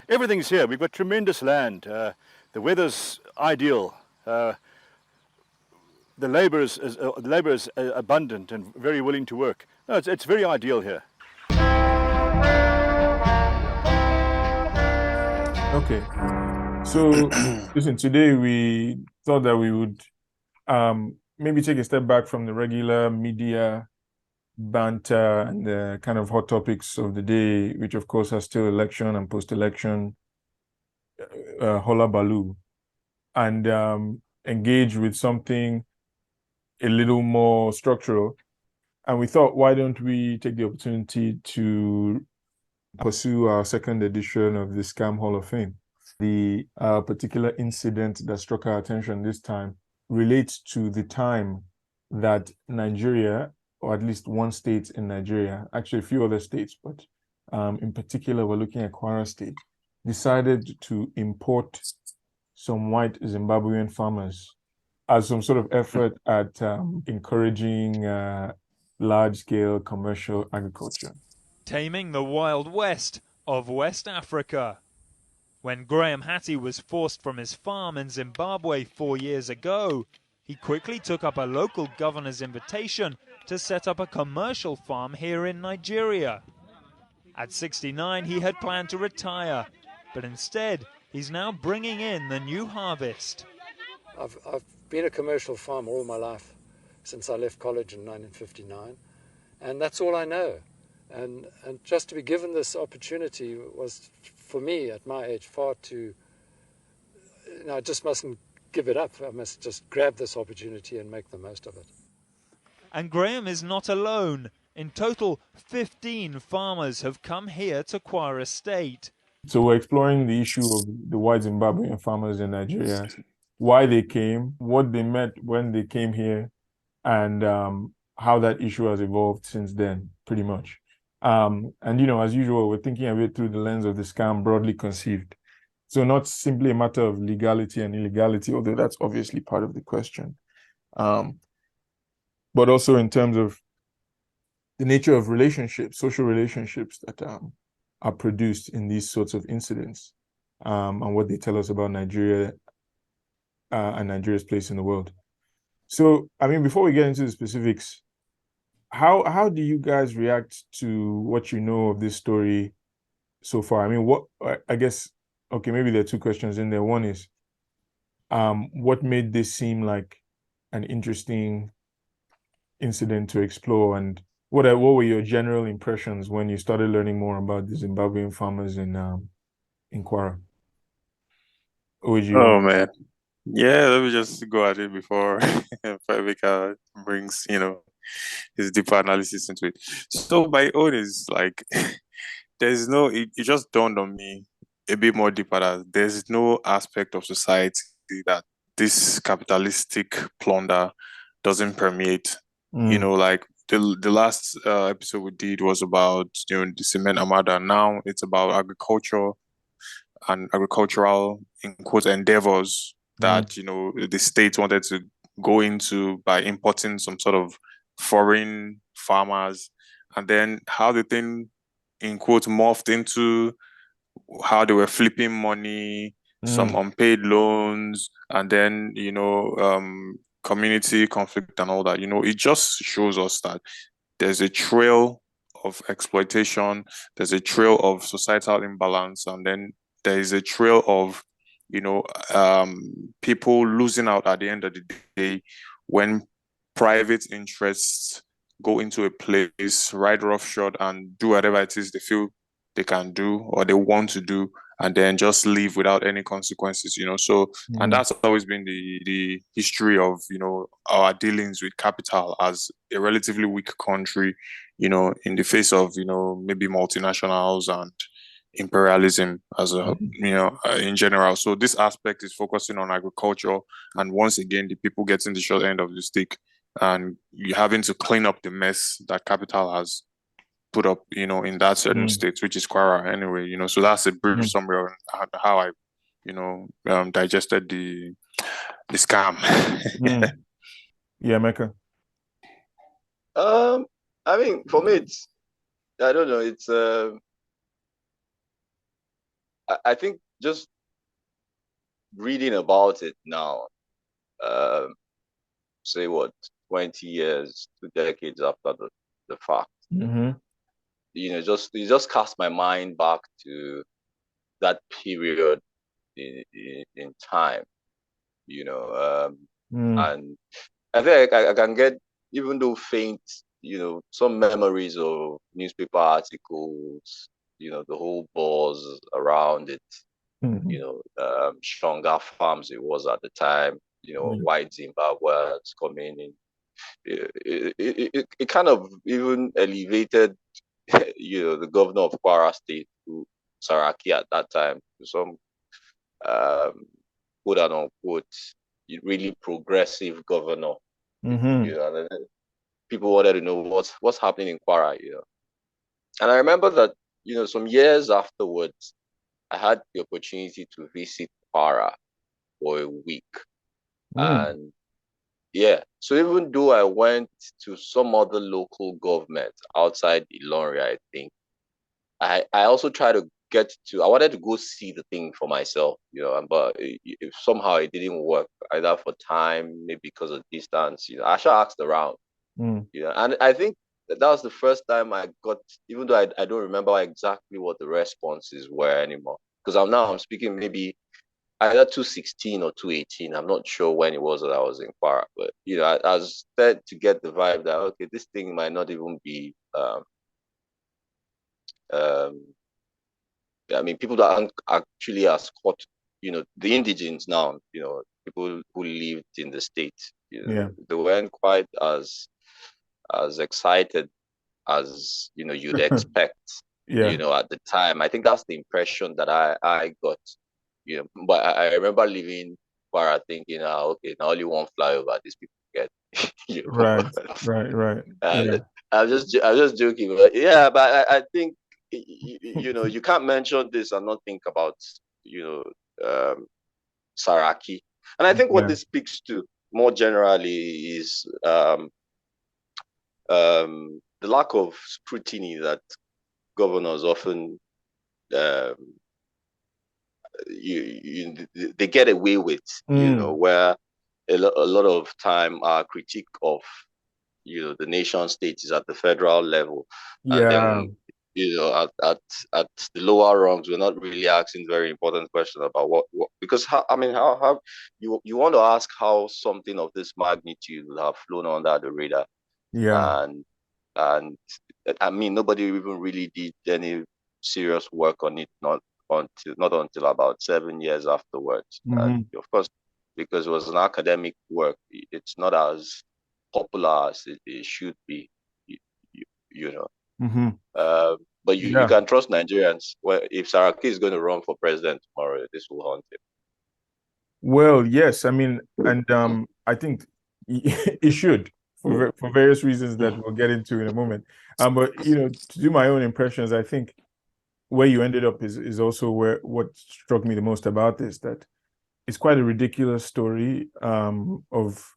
Everything's here. We've got tremendous land. The weather's ideal. The labour is abundant and very willing to work. No, it's very ideal here. Okay. So, listen, today we thought that we would maybe take a step back from the regular media banter and the kind of hot topics of the day, which of course are still election and post-election hullabaloo, and engage with something a little more structural. And we thought, why don't we take the opportunity to pursue our second edition of the Scam Hall of Fame? The particular incident that struck our attention this time relates to the time that Nigeria, or at least one state in Nigeria, actually a few other states, but in particular, we're looking at Kwara State, decided to import some white Zimbabwean farmers as some sort of effort at encouraging large-scale commercial agriculture. Taming the Wild West of West Africa. When Graham Hattie was forced from his farm in Zimbabwe 4 years ago, he quickly took up a local governor's invitation to set up a commercial farm here in Nigeria. At 69, he had planned to retire, but instead, he's now bringing in the new harvest. I've been a commercial farmer all my life, since I left college in 1959, and that's all I know. And just to be given this opportunity was, for me, at my age, far too... I just mustn't give it up. I must just grab this opportunity and make the most of it. And Graham is not alone. In total, 15 farmers have come here to Kwara State. So we're exploring the issue of the white Zimbabwean farmers in Nigeria, why they came, what they met when they came here, and how that issue has evolved since then, pretty much. And, as usual, we're thinking of it through the lens of the scam broadly conceived. So not simply a matter of legality and illegality, although that's obviously part of the question, but also in terms of the nature of relationships, social relationships that are produced in these sorts of incidents, and what they tell us about Nigeria and Nigeria's place in the world. So, before we get into the specifics, how do you guys react to what you know of this story so far? Maybe there are two questions in there. One is, what made this seem like an interesting incident to explore, and what were your general impressions when you started learning more about the Zimbabwean farmers in Kwara? Oh man, yeah. Let me just go at it before Fabika brings his deeper analysis into it. So my own is like, there's no. It just dawned on me a bit more deeper that there's no aspect of society that this capitalistic plunder doesn't permeate. Like the last episode we did was about the cement armada. Now it's about agriculture and agricultural, in quote, endeavors that the state wanted to go into by importing some sort of foreign farmers, and then how the thing, in quote, morphed into how they were flipping money, some unpaid loans, and then community conflict and all that. It just shows us that there's a trail of exploitation, there's a trail of societal imbalance, and then there is a trail of people losing out at the end of the day when private interests go into a place, ride roughshod, and do whatever it is they feel they can do or they want to do, and then just leave without any consequences. So and that's always been the history of our dealings with capital as a relatively weak country, in the face of maybe multinationals and imperialism as a in general. So this aspect is focusing on agriculture, and once again the people getting the short end of the stick, and you having to clean up the mess that capital has put up in that certain state, which is Kwara anyway. So that's a brief summary of how I digested the scam. Yeah, Mecca. For me, I don't know, it's I think just reading about it now, say what, 20 years, 2 decades after the fact, it just cast my mind back to that period in time, and I think I can get, even though faint, some memories of newspaper articles, the whole buzz around it, stronger farms it was at the time, white Zimbabweans coming in. It kind of even elevated, the governor of Kwara State, Saraki at that time, to some quote unquote really progressive governor. And people wanted to know what's happening in Kwara, And I remember that, some years afterwards, I had the opportunity to visit Kwara for a week. And yeah, so even though I went to some other local government outside Ilorin, I think, I also tried to I wanted to go see the thing for myself, but if somehow it didn't work, either for time, maybe because of distance, I should asked around, and I think that was the first time I got, even though I don't remember exactly what the responses were anymore, because I'm speaking maybe either 2016 or 2018. I'm not sure when it was that I was in Kwara, but I started to get the vibe that, okay, this thing might not even be I mean, people that aren't actually as hot, the indigenous now, people who lived in the state, they weren't quite as excited as you'd expect, at the time. I think that's the impression that I got, But I remember leaving Kwara thinking, okay, now only one flyover these people get, Right. I'm just joking, but yeah, but I think you can't mention this and not think about Saraki, and I think what this speaks to more generally is the lack of scrutiny that governors often they get away with, where a lot of time our critique of the nation state is at the federal level, and then at the lower rungs we're not really asking very important questions about what because how you want to ask how something of this magnitude will have flown under the radar, and I mean nobody even really did any serious work on it, not until about 7 years afterwards. And of course, because it was an academic work, it's not as popular as it should be, but you can trust Nigerians. Well, if Saraki is going to run for president tomorrow, this will haunt him. Well, yes, I mean, and I think it should for various reasons that we'll get into in a moment. But to do my own impressions, I think where you ended up is also what struck me the most about this, that it's quite a ridiculous story of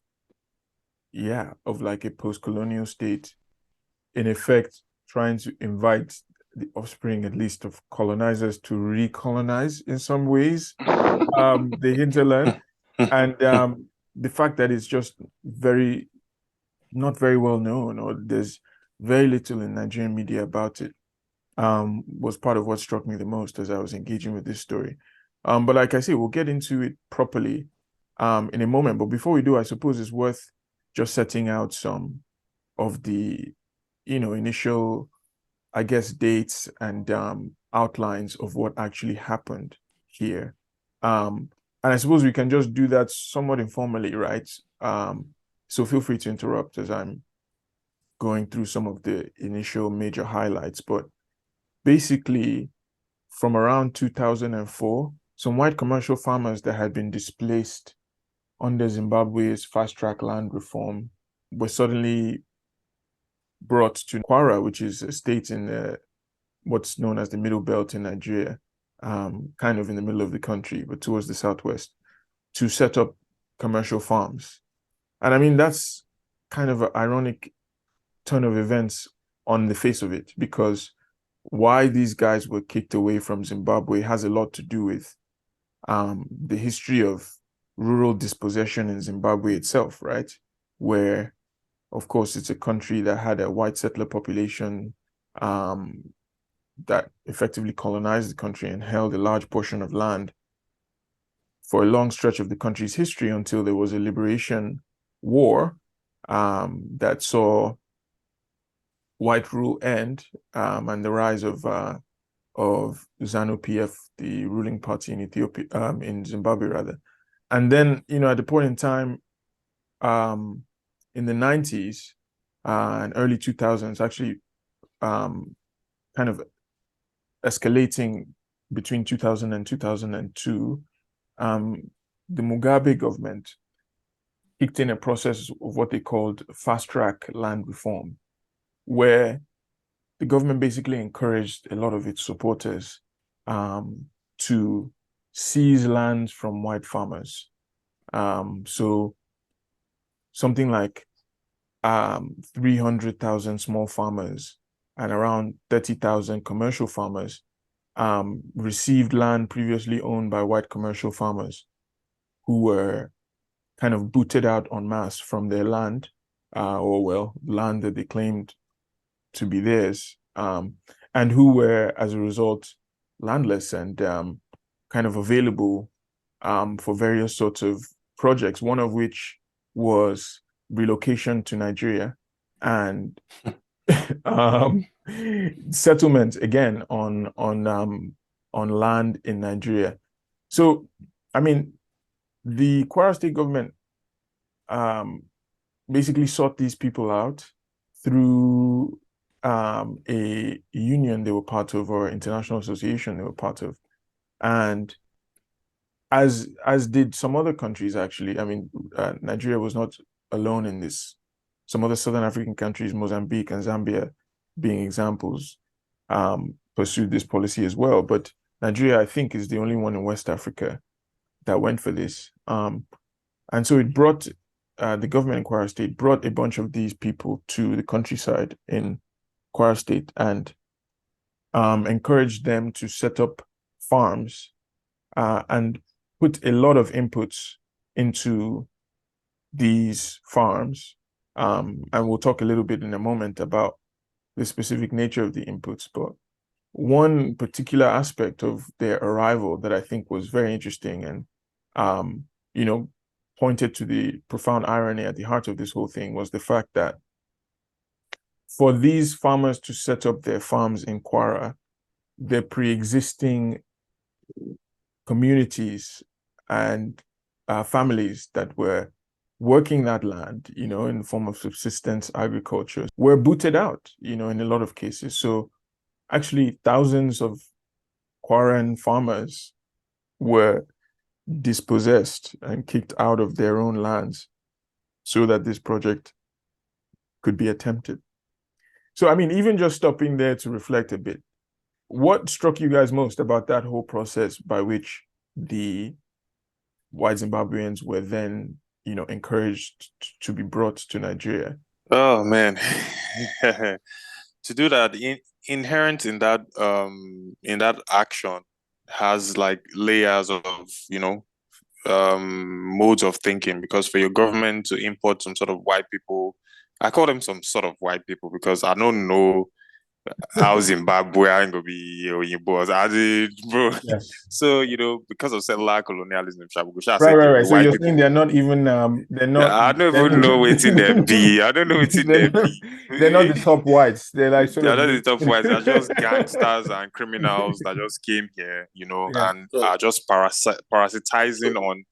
like a post-colonial state, in effect, trying to invite the offspring, at least, of colonizers to recolonize in some ways the hinterland. And the fact that it's just not very well known, or there's very little in Nigerian media about it, was part of what struck me the most as I was engaging with this story. But like I say, we'll get into it properly in a moment. But before we do, I suppose it's worth just setting out some of the, initial, I guess, dates and outlines of what actually happened here. And I suppose we can just do that somewhat informally, right? So feel free to interrupt as I'm going through some of the initial major highlights. But basically, from around 2004, some white commercial farmers that had been displaced under Zimbabwe's fast-track land reform were suddenly brought to Kwara, which is a state in what's known as the Middle Belt in Nigeria, kind of in the middle of the country, but towards the southwest, to set up commercial farms. And I mean, that's kind of an ironic turn of events on the face of it, because why these guys were kicked away from Zimbabwe has a lot to do with the history of rural dispossession in Zimbabwe itself, right? Where, of course, it's a country that had a white settler population that effectively colonized the country and held a large portion of land for a long stretch of the country's history until there was a liberation war that saw white rule end and the rise of ZANU-PF, the ruling party in Ethiopia, in Zimbabwe rather. And then, at the point in time, in the 90s and early 2000s, actually kind of escalating between 2000 and 2002, the Mugabe government kicked in a process of what they called fast-track land reform, where the government basically encouraged a lot of its supporters to seize lands from white farmers. So something like 300,000 small farmers and around 30,000 commercial farmers received land previously owned by white commercial farmers who were kind of booted out en masse from their land, land that they claimed to be theirs, and who were, as a result, landless and kind of available for various sorts of projects, one of which was relocation to Nigeria and settlement again on land in Nigeria. So, I mean, the Kwara State government basically sought these people out through a union they were part of, or international association they were part of, and as did some other countries actually. I mean, Nigeria was not alone in this. Some other Southern African countries, Mozambique and Zambia being examples, pursued this policy as well. But Nigeria, I think, is the only one in West Africa that went for this. And so it brought, the government in Kwara State brought a bunch of these people to the countryside in Kwara State and encouraged them to set up farms and put a lot of inputs into these farms. And we'll talk a little bit in a moment about the specific nature of the inputs. But one particular aspect of their arrival that I think was very interesting and, pointed to the profound irony at the heart of this whole thing was the fact that for these farmers to set up their farms in Kwara, their pre-existing communities and families that were working that land, in the form of subsistence agriculture, were booted out, in a lot of cases. So actually thousands of Kwaran farmers were dispossessed and kicked out of their own lands so that this project could be attempted. So, I mean, even just stopping there to reflect a bit, what struck you guys most about that whole process by which the white Zimbabweans were then, encouraged to be brought to Nigeria? Oh man, to do that, inherent in that action has like layers of modes of thinking. Because for your government to import some sort of white people, I call them some sort of white people because I don't know how Zimbabwean gonna be Zimbos. I did, bro. Yes. So because of settler colonialism, Right. So you're saying they're not even they're not. I don't even know what's in their B. I don't know what's in their B. They're not the top whites. They're like they're not the top whites. They're just gangsters and criminals that just came here, Yeah. and are just parasitizing on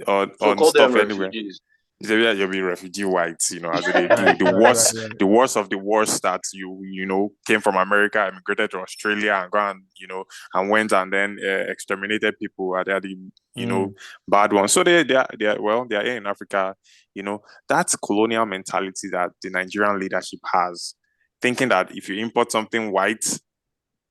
call stuff them anywhere. refugees. You'll be refugee whites, as they do. The worst of the worst that came from America, immigrated to Australia, and gone, and went and then exterminated people. They're the bad ones. So they're here in Africa. That's colonial mentality that the Nigerian leadership has, thinking that if you import something white,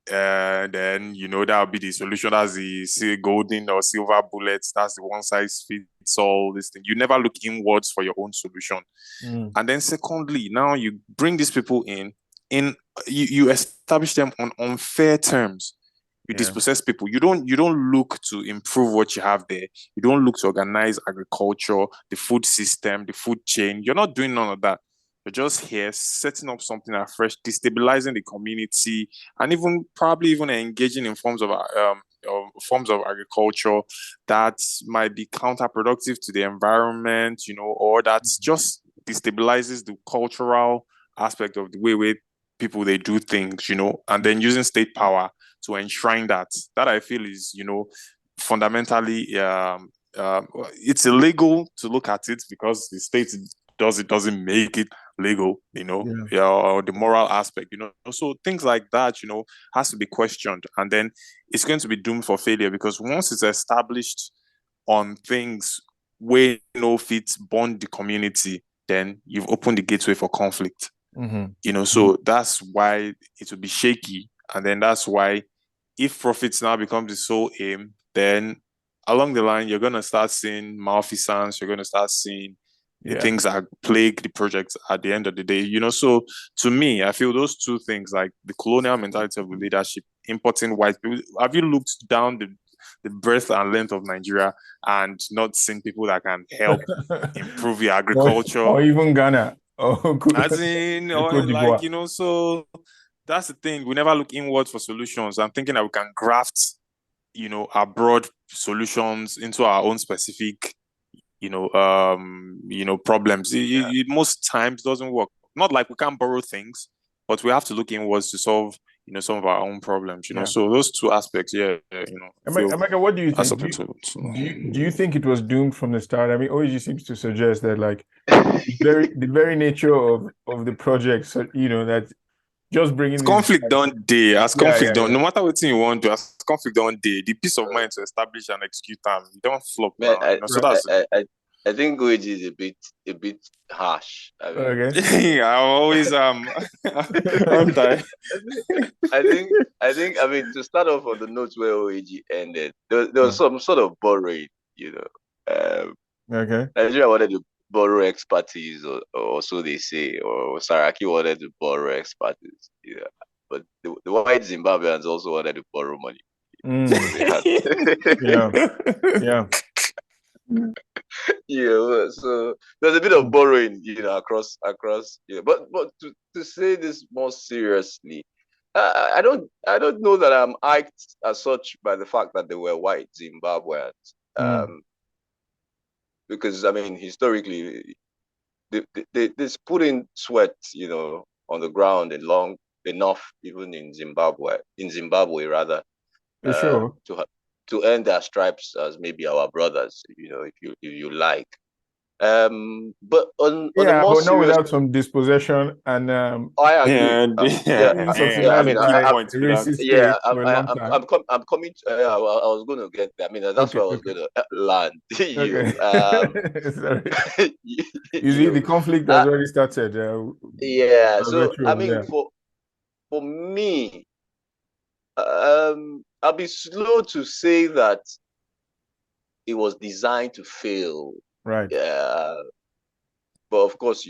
then that'll be the solution. That's the golden or silver bullets. That's the one size fits all. This thing. You never look inwards for your own solution. And then secondly, now you bring these people in, you establish them on unfair terms. You dispossess people. You don't look to improve what you have there. You don't look to organize agriculture, the food system, the food chain. You're not doing none of that. You're just here setting up something afresh, destabilizing the community, and even probably even engaging in forms of agriculture that might be counterproductive to the environment, or that's just destabilizes the cultural aspect of the way people they do things, and then using state power to enshrine that I feel is, fundamentally it's illegal to look at it because the state doesn't make it legal, or the moral aspect, So things like that, has to be questioned, and then it's going to be doomed for failure because once it's established on things where no fit bond the community, then you've opened the gateway for conflict. So that's why it will be shaky. And then that's why if profits now becomes the sole aim, then along the line, you're going to start seeing malfeasance. You're going to start seeing the things that plague the project at the end of the day. So to me, I feel those two things, like the colonial mentality of the leadership, importing white people. Have you looked down the breadth and length of Nigeria and not seen people that can help improve your agriculture? Or even Ghana. As in, or like, so that's the thing. We never look inward for solutions. I'm thinking that we can graft, abroad solutions into our own specific, problems. Most times doesn't work. Not like we can't borrow things, but we have to look inwards to solve, some of our own problems. So those two aspects, Emeka, what do you think? Do you think it was doomed from the start? I mean, OEG seems to suggest that like the very nature of the project, so that just bringing conflict don't day as conflict don't. No matter what you want to do, as conflict don't day, the peace of mind to establish and execute them, you don't flop. Man, So that's I think OEG is a bit harsh. I mean, okay. I always anti. I think I mean to start off on the notes where OEG ended, there was some sort of borrowing, Okay. Nigeria wanted to borrow expertise, or so they say, or Saraki wanted to borrow expertise, but the white Zimbabweans also wanted to borrow money. Yeah. So there's a bit of borrowing, across. But to say this more seriously, I don't know that I'm hyped as such by the fact that they were white Zimbabweans, because I mean historically they put in sweat, on the ground and long enough, even in Zimbabwe rather, Sure. to earn their stripes as maybe our brothers, if you like. But on a more but serious, not without some dispossession and I agree. I mean, I'm coming. I was going to get there. I mean, that's where I was going to land. Sorry. You see, the conflict has already started. So I mean, for me, I'll be slow to say that it was designed to fail. Right. But of course,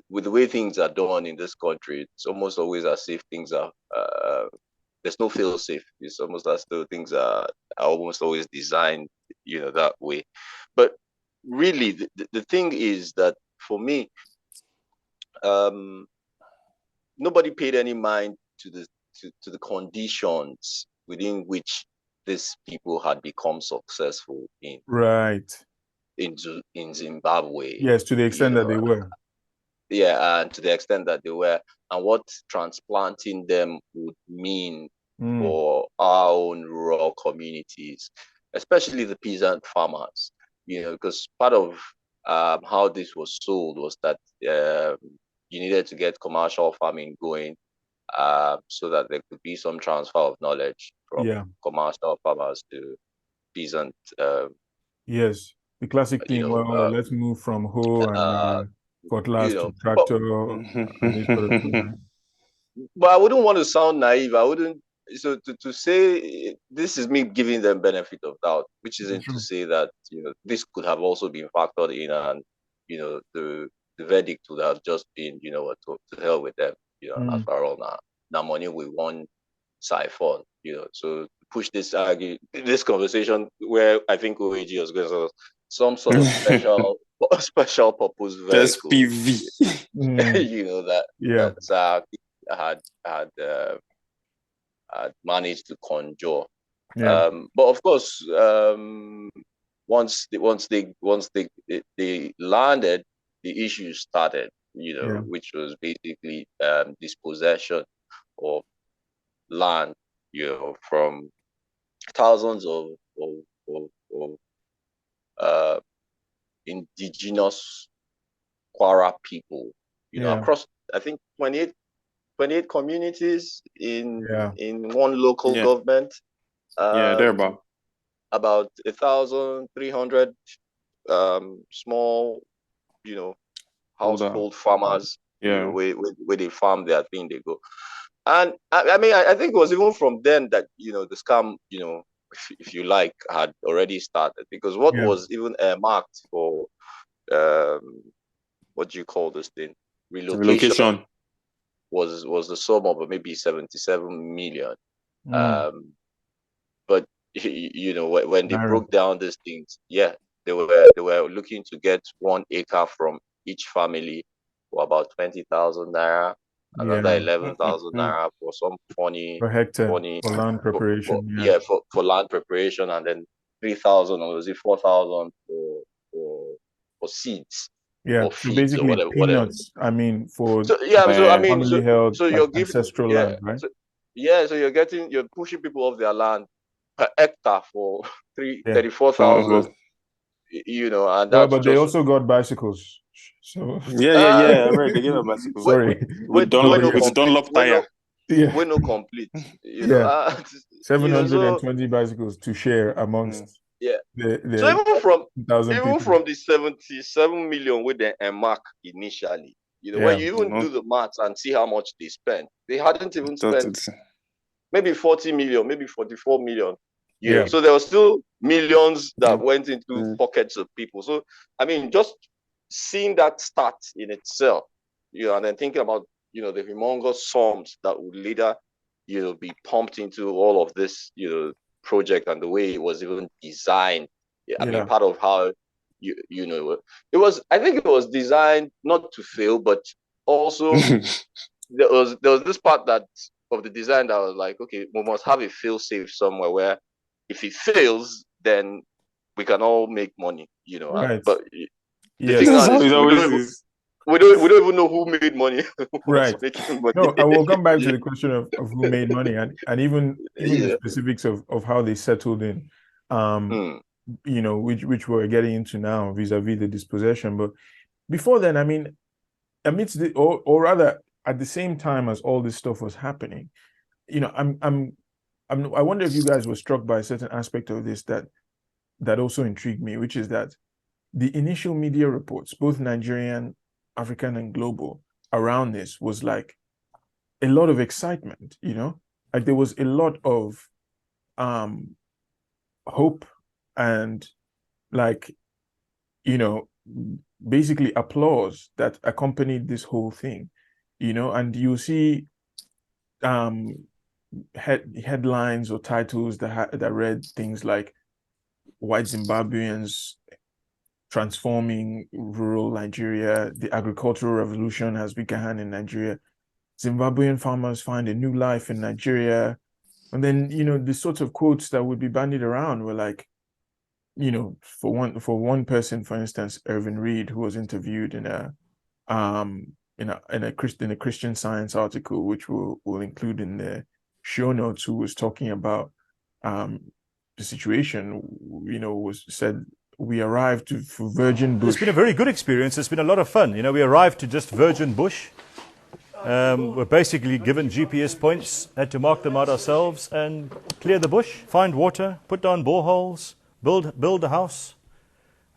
with the way things are done in this country, it's almost always as if things are there's no fail safe. It's almost as though things are almost always designed, that way. But really, the thing is that for me, nobody paid any mind to the conditions within which these people had become successful in. Right. In Zimbabwe. Yes, to the extent that they were. Yeah, and to the extent that they were, and what transplanting them would mean for our own rural communities, especially the peasant farmers. Because part of how this was sold was that you needed to get commercial farming going, so that there could be some transfer of knowledge from commercial farmers to peasant. Yes. The classic thing, let's move from hoe and cutlass to tractor and this sort of thing. But I wouldn't want to sound naive. I wouldn't. So to say this is me giving them benefit of doubt, which isn't to say that this could have also been factored in, and the verdict would have just been to hell with them. and as far all now money we want siphon, so push this conversation where I think OAG was going to some sort of special purpose vehicle, SPV, that had managed to conjure. But of course, once they landed, the issues started, which was basically dispossession of land, from thousands of indigenous Kwara people, across, I think, 28 communities in one local government. Thereabout. About 1,300 small, household farmers, where they farm their thing, they go. And I mean, I think it was even from then that, the scam, if you like, had already started, because what was even marked for, what do you call this thing? Relocation. Was the sum of maybe 77 million. But when they broke down these things, they were looking to get 1 acre from each family for about 20,000 naira, another 11,000 naira for some funny per hectare for land preparation. For land preparation, and then 3,000 or was it 4,000 for seeds. Yeah, so basically whatever, peanuts. I mean, for family held, so you're giving ancestral land, right? So you're pushing people off their land per hectare for 34,000. And that's but they also got bicycles. So right. They give a bicycle. Sorry, with Dunlop tire. We're no complete. 720 bicycles to share amongst. So even from the 77 million with the mark initially, when you even do the maths and see how much they spent, they hadn't even spent maybe 40 million, maybe 44 million. So there were still millions that went into pockets of people. So I mean, just seeing that start in itself, and then thinking about the humongous sums that would later be pumped into all of this project, and the way it was even designed. I mean, part of how it was, I think it was designed not to fail, but also there was this part of the design that was like, okay, we must have a fail safe somewhere where if it fails, then we can all make money, Right. But the thing is, we don't even know who made money. Right. No, I will come back to the question of who made money and even the specifics of how they settled in, which we're getting into now vis-a-vis the dispossession. But before then, I mean, amidst or rather at the same time as all this stuff was happening, I wonder if you guys were struck by a certain aspect of this that also intrigued me, which is that the initial media reports, both Nigerian, African, and global, around this was like a lot of excitement, like there was a lot of hope and basically applause that accompanied this whole thing, and you see headlines or titles that read things like white Zimbabweans transforming rural Nigeria, the agricultural revolution has begun in Nigeria, Zimbabwean farmers find a new life in Nigeria. And then, the sorts of quotes that would be bandied around were like, for one person, for instance, Irvin Reed, who was interviewed in a Christian Science article, which we'll include in the show notes, who was talking about the situation, was said, we arrived for virgin bush. It's been a very good experience. It's been a lot of fun. We arrived to just virgin bush. We're basically given GPS points, had to mark them out ourselves and clear the bush, find water, put down boreholes, build the house,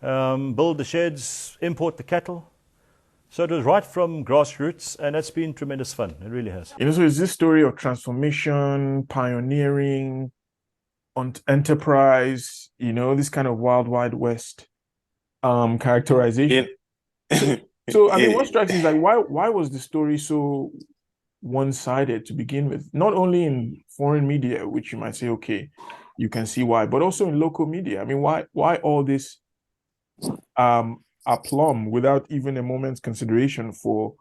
build the sheds, import the cattle. So it was right from grassroots, and it's been tremendous fun. It really has. So it's this story of transformation, pioneering, enterprise, this kind of wild, wild west characterization. So I mean, what strikes me is like, why was the story so one-sided to begin with, not only in foreign media, which you might say, okay, you can see why, but also in local media. I mean, why all this aplomb without even a moment's consideration for,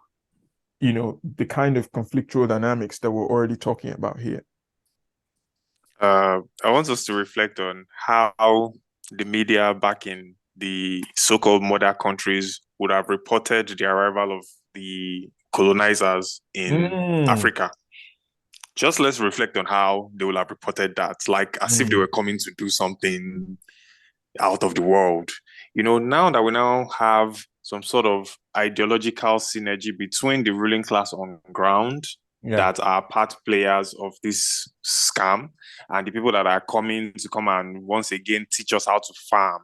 the kind of conflictual dynamics that we're already talking about here? I want us to reflect on how the media back in the so-called mother countries would have reported the arrival of the colonizers in Africa. Just let's reflect on how they would have reported that, like as if they were coming to do something out of the world. Now that we now have some sort of ideological synergy between the ruling class on ground that are part players of this scam and the people that are coming to come and once again teach us how to farm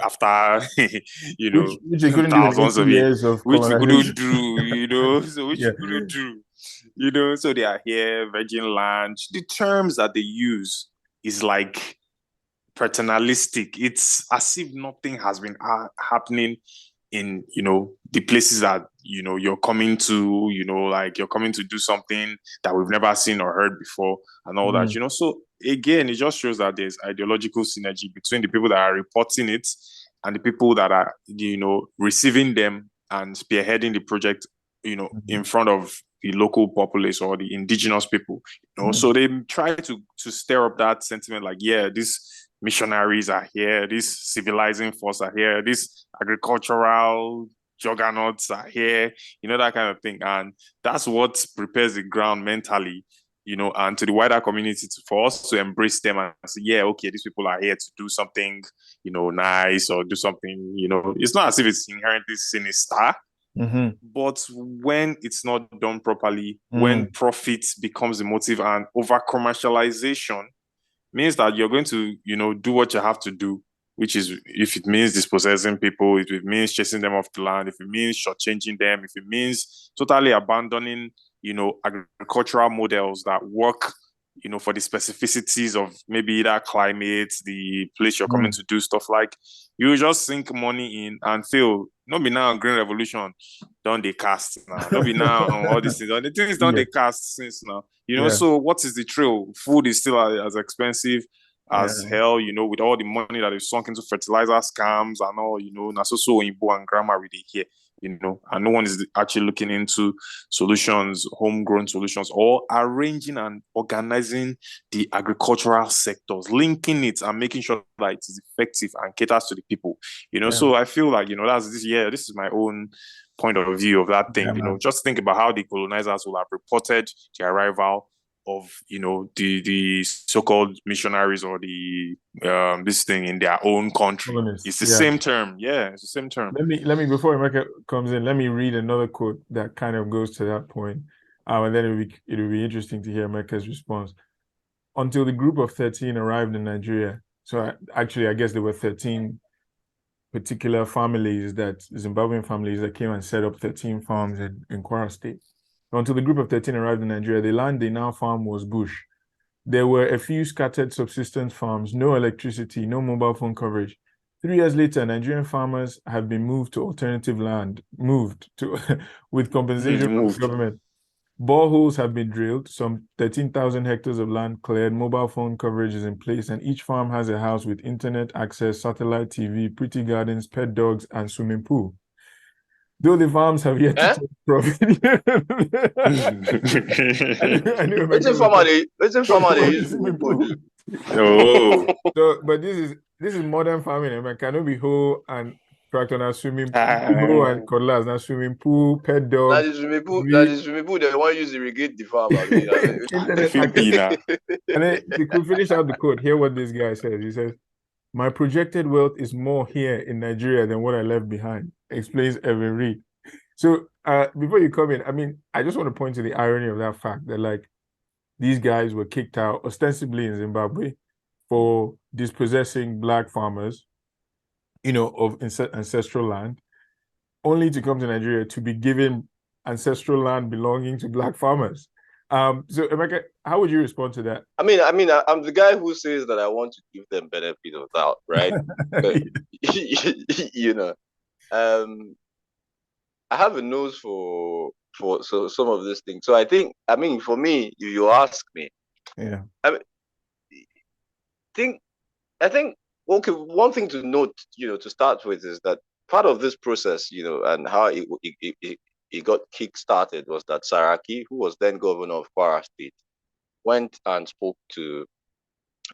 after which they couldn't do in thousands 80 of years of which we colonization. couldn't do, so which we couldn't do, so they are here, virgin land. The terms that they use is like paternalistic. It's as if nothing has been happening in the places that you're coming to, like you're coming to do something that we've never seen or heard before and all that. So again, it just shows that there's ideological synergy between the people that are reporting it and the people that are receiving them and spearheading the project in front of the local populace or the indigenous people. So they try to stir up that sentiment, like, yeah, these missionaries are here, these civilizing force are here, these agricultural juggernauts are here, that kind of thing. And that's what prepares the ground mentally, and to the wider community for us to embrace them and say, yeah, okay, these people are here to do something, nice or do something, it's not as if it's inherently sinister. But when it's not done properly, when profit becomes the motive and over commercialization means that you're going to, do what you have to do, which is if it means dispossessing people, if it means chasing them off the land, if it means shortchanging them, if it means totally abandoning, agricultural models that work, for the specificities of maybe either climate, the place you're coming to do stuff like, you just sink money in and fail. Not be now Green Revolution, don't they cast now? Don't be now all these things. The things don't they cast since now. So what is the trail? Food is still as expensive as hell, with all the money that is sunk into fertilizer scams and all, so Igbo and grammar really here, and no one is actually looking into solutions, homegrown solutions, or arranging and organizing the agricultural sectors, linking it and making sure that it is effective and caters to the people, So I feel like, that's this is my own point of view of that thing. Just think about how the colonizers will have reported the arrival of the so-called missionaries or the this thing in their own country. It's the same term. It's the same term. Let me before Emeka comes in, let me read another quote that kind of goes to that point. And then it'll be interesting to hear Emeka's response. Until the group of 13 arrived in Nigeria. So actually, I guess there were 13 particular families, Zimbabwean families that came and set up 13 farms in Kwara State. Until the group of 13 arrived in Nigeria, the land they now farmed was bush. There were a few scattered subsistence farms, no electricity, no mobile phone coverage. 3 years later, Nigerian farmers have been moved to alternative land, with compensation from the government. Boreholes have been drilled, some 13,000 hectares of land cleared, mobile phone coverage is in place, and each farm has a house with internet access, satellite TV, pretty gardens, pet dogs, and swimming pool. Though the farms have yet to take profit. But this is modern farming. I cannot be whole and tractor now swimming pool and cutlass now swimming pool, pet dog. That is swimming pool. They want to use irrigate the farm. And then to finish out the quote, hear what this guy says. He says, "My projected wealth is more here in Nigeria than what I left behind," explains Evan Reed. So before you come in, I mean, I just want to point to the irony of that fact that, like, these guys were kicked out ostensibly in Zimbabwe for dispossessing Black farmers, of ancestral land, only to come to Nigeria to be given ancestral land belonging to Black farmers. So Emeka, how would you respond to that? I mean, I'm the guy who says that I want to give them benefit of doubt, right? But, I have a nose for for some of these things. So I think, for me, you ask me, Yeah. I think okay, one thing to note, to start with, is that part of this process, and how it got kick-started, was that Saraki, who was then governor of Kwara State, went and spoke to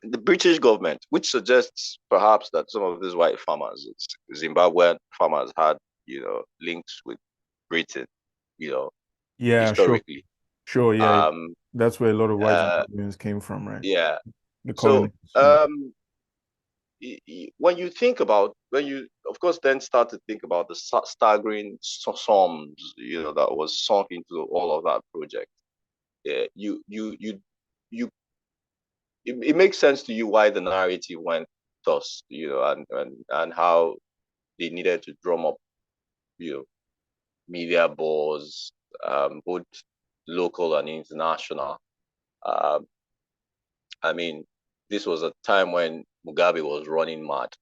the British government, which suggests perhaps that some of these white farmers, Zimbabwean farmers, had, links with Britain, Yeah, historically. Sure, yeah. That's where a lot of white Zimbabweans came from, right? Yeah. The So, colonists. when you, of course, then start to think about the staggering sums, that was sunk into all of that project, it makes sense to you why the narrative went thus, and how they needed to drum up, media buzz, both local and international. This was a time when Mugabe was running mad,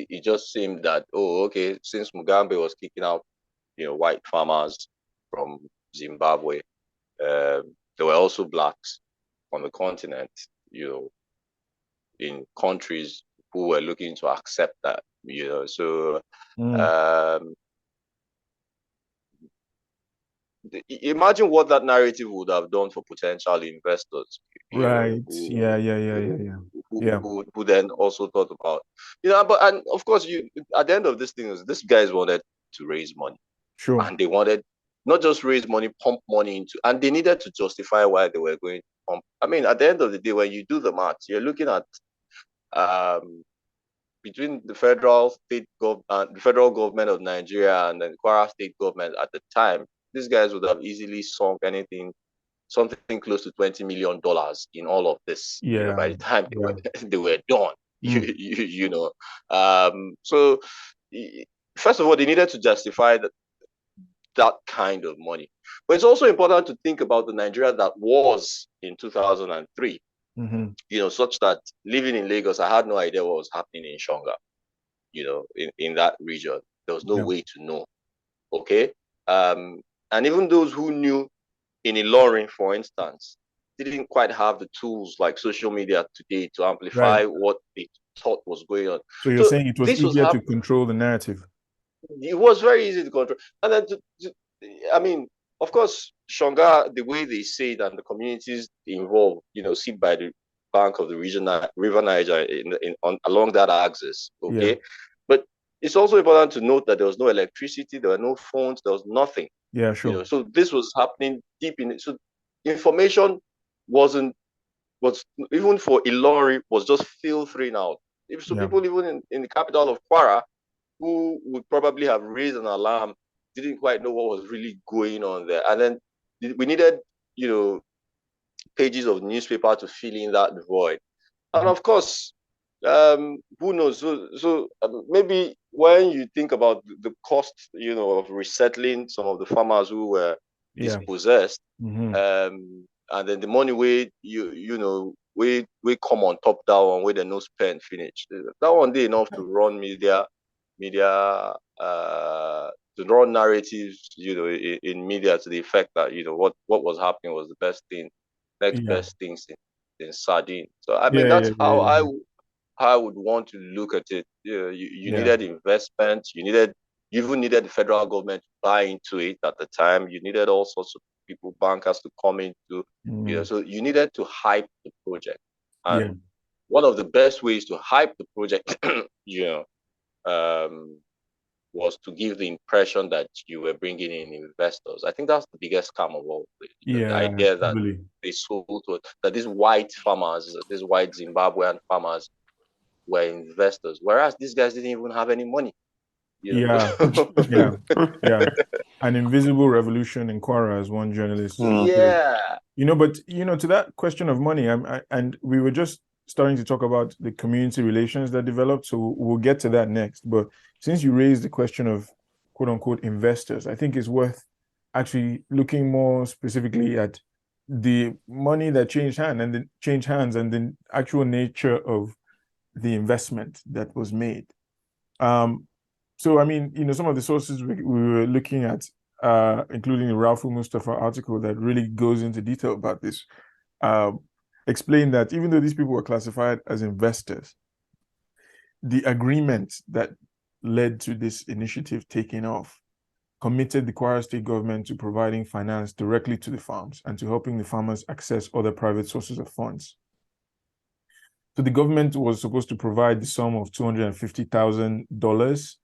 it just seemed that, since Mugabe was kicking out, white farmers from Zimbabwe, there were also blacks on the continent, in countries who were looking to accept that, so imagine what that narrative would have done for potential investors, right? Who then also thought about, and of course, at the end of this thing, these guys wanted to raise money, sure, and they wanted not just raise money, pump money into, and they needed to justify why they were going to pump. At the end of the day, when you do the math, you're looking at between the federal government of Nigeria and the Kwara State government at the time, these guys would have easily sunk something close to $20 million in all of this. By the time they were done, So, first of all, they needed to justify that kind of money. But it's also important to think about the Nigeria that was in 2003. Such that living in Lagos, I had no idea what was happening in Shonga, in that region. There was no way to know. Okay. And even those who knew in Ilorin, for instance, didn't quite have the tools like social media today to amplify what they thought was going on. So you're saying it was easier to control the narrative? It was very easy to control. And then, of course, Shonga, the way they say it, and the communities involved, sit by the bank of the River Niger along that axis. Okay. Yeah. But it's also important to note that there was no electricity, there were no phones, there was nothing. Yeah, sure. So this was happening deep in it. So information was even for Ilori was just filtering out. People even in the capital of Kwara, who would probably have raised an alarm, didn't quite know what was really going on there. And then we needed, pages of newspaper to fill in that void. And of course, who knows? So maybe when you think about the cost, of resettling some of the farmers who were dispossessed, and then the money we come on top that one where the no spend finish. That one day enough to run media to run narratives, in media to the effect that what was happening was the best thing, best things in sardine. So that's how I would want to look at it. You needed investment. You even needed the federal government to buy into it at the time. You needed all sorts of people, bankers, to come into. So you needed to hype the project. And one of the best ways to hype the project, was to give the impression that you were bringing in investors. I think that's the biggest scam of all. The idea that they sold that these white farmers, these white Zimbabwean farmers, were investors, whereas these guys didn't even have any money. Yeah. An invisible revolution in Kwara, as one journalist. Yeah. But to that question of money, and we were just starting to talk about the community relations that developed, so we'll get to that next. But since you raised the question of quote unquote investors, I think it's worth actually looking more specifically at the money that changed hands and the actual nature of the investment that was made. So, I mean, some of the sources we were looking at, including the Ralph Mustafa article that really goes into detail about this, explain that even though these people were classified as investors, the agreement that led to this initiative taking off committed the Kwara State government to providing finance directly to the farms and to helping the farmers access other private sources of funds. So the government was supposed to provide the sum of $250,000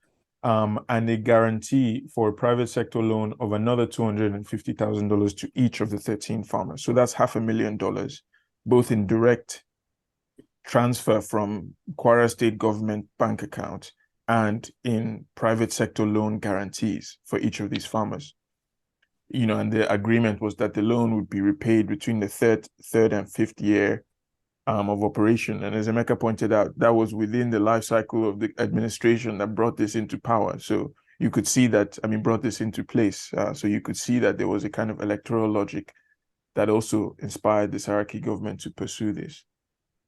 and a guarantee for a private sector loan of another $250,000 to each of the 13 farmers. So that's $500,000, both in direct transfer from Kwara State government bank account and in private sector loan guarantees for each of these farmers. And the agreement was that the loan would be repaid between the third and fifth year of operation. And as Emeka pointed out, that was within the life cycle of the administration that brought this into power. So you could see that, brought this into place. So you could see that there was a kind of electoral logic that also inspired the Saraki government to pursue this.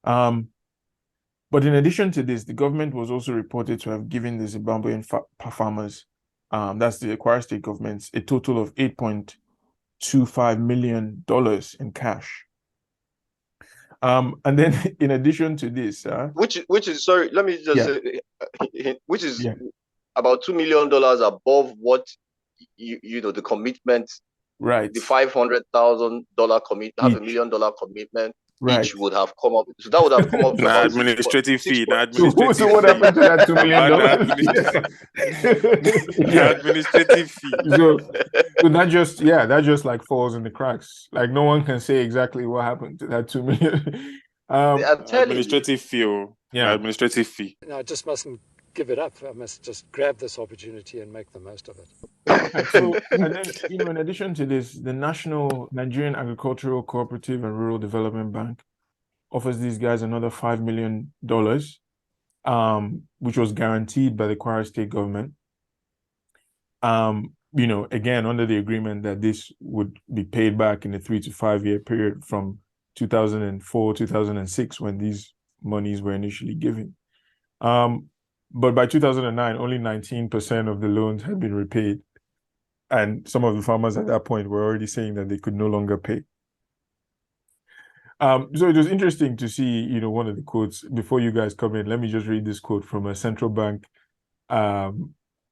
But in addition to this, the government was also reported to have given the Zimbabwean farmers, that's the Kwara State government, a total of $8.25 million in cash. And then in addition to this, which is sorry, let me just say, which is about $2 million above what the commitment, right? The $500,000 commitment, $500,000 commitment, right, each would have come up. So that would have come up to about administrative fee. So what happened to that $2 million? Administrative fee. So that just like falls in the cracks. Like no one can say exactly what happened to that $2 million. Administrative fee. Administrative fee. No, I just mustn't give it up. I must just grab this opportunity and make the most of it. So, and then, in addition to this, the Nigerian Agricultural Cooperative and Rural Development Bank offers these guys another $5 million, which was guaranteed by the Kwara State government. Again, under the agreement that this would be paid back in a 3 to 5 year period from 2004, 2006, when these monies were initially given. But by 2009, only 19% of the loans had been repaid. And some of the farmers at that point were already saying that they could no longer pay. So it was interesting to see, one of the quotes. Before you guys come in, let me just read this quote from a central bank,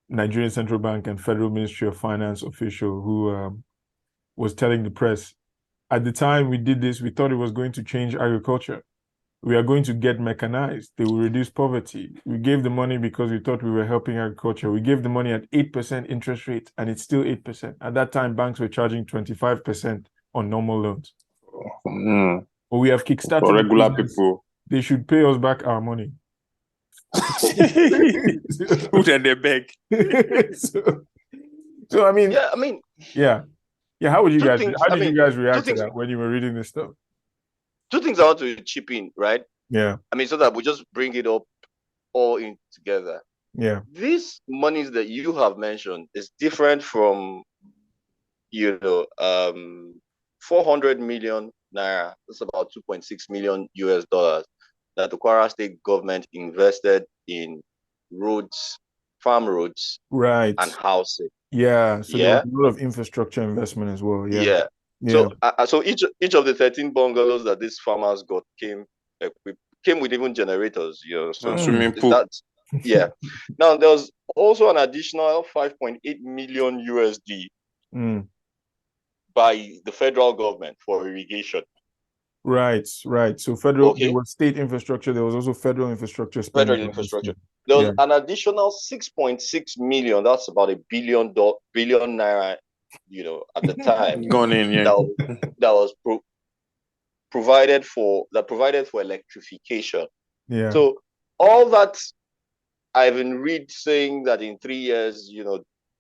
Nigerian Central Bank and Federal Ministry of Finance official who was telling the press, at the time we did this, we thought it was going to change agriculture. We are going to get mechanized. They will reduce poverty. We gave the money because we thought we were helping agriculture. We gave the money at 8% interest rate, and it's still 8%. At that time, banks were charging 25% on normal loans. But we have kickstarted for regular people. They should pay us back our money. Put in the bag. So I mean, yeah. How would you guys? How did you guys react to that when you were reading this stuff? Two things I want to chip in, right? Yeah. So that we just bring it up all in together. Yeah. These monies that you have mentioned is different from, 400 million naira. That's about 2.6 million US dollars that the Kwara State government invested in roads, farm roads, right, and housing. Yeah. So there was a lot of infrastructure investment as well. Yeah. So each of the 13 bungalows that these farmers got came with even generators, So swimming pool. Now there was also an additional 5.8 million USD by the federal government for irrigation. Right. So federal, there was state infrastructure. There was also federal infrastructure spending. Federal infrastructure. There was an additional 6.6 million. That's about $1 billion naira. At the time, gone in, that was provided for electrification. Yeah. So all that I've been read saying that in 3 years,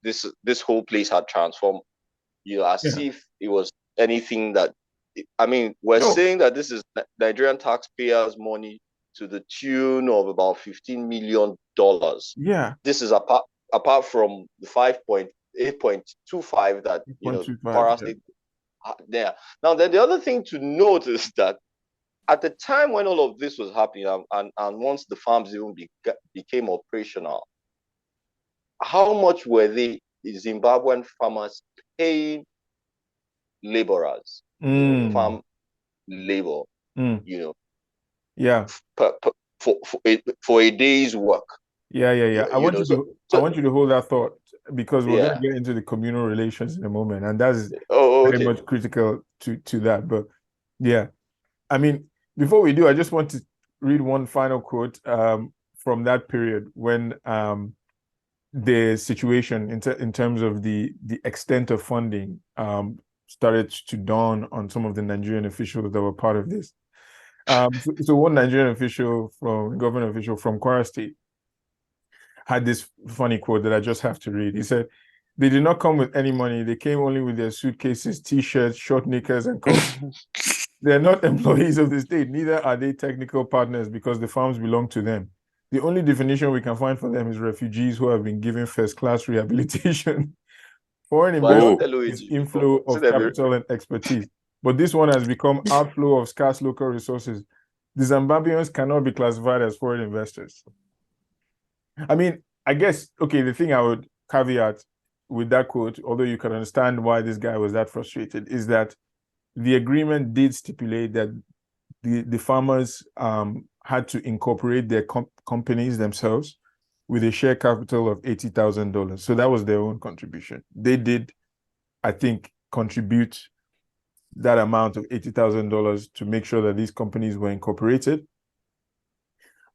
this whole place had transformed. As if it was anything that. We're saying that this is Nigerian taxpayers' money to the tune of about $15 million. Yeah. This is apart from the 8.25 that Kwara State there. Now, then the other thing to note is that at the time when all of this was happening, and once the farms even became operational, how much were the Zimbabwean farmers paying laborers, farm labor, Yeah. For a day's work? Yeah. I want you to hold that thought, because we're going to Yeah. get into the communal relations in a moment, and that's okay. very much critical to that. But yeah, I mean, before we do, I just want to read one final quote from that period when the situation in terms of the extent of funding started to dawn on some of the Nigerian officials that were part of this. So one Nigerian government official from Kwara State had this funny quote that I just have to read. He said, "They did not come with any money. They came only with their suitcases, t-shirts, short knickers, and coats. They are not employees of the state. Neither are they technical partners because the farms belong to them. The only definition we can find for them is refugees who have been given first-class rehabilitation. Foreign investment is inflow of capital and expertise. But this one has become outflow of scarce local resources. The Zimbabweans cannot be classified as foreign investors." I mean, I guess, okay, the thing I would caveat with that quote, although you can understand why this guy was that frustrated, is that the agreement did stipulate that the farmers had to incorporate their companies themselves with a share capital of $80,000. So that was their own contribution. They did, I think, contribute that amount of $80,000 to make sure that these companies were incorporated.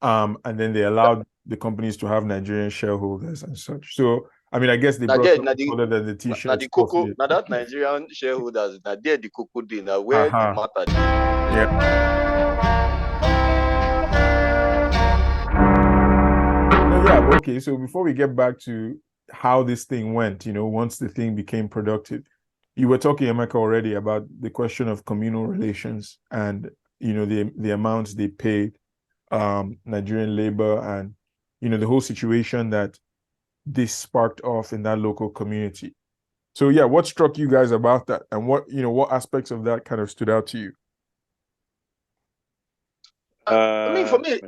And then they allowed the companies to have Nigerian shareholders and such. So, I mean, I guess they brought other than the t-shirts. Now that Nigerian shareholders, now they're the cocoa day, now where the matter. Yeah. Okay, so before we get back to how this thing went, once the thing became productive, you were talking, Emeka, already about the question of communal relations and, the amounts they paid Nigerian labor and, the whole situation that this sparked off in that local community. So yeah, what struck you guys about that, and what aspects of that kind of stood out to you? I mean, for me,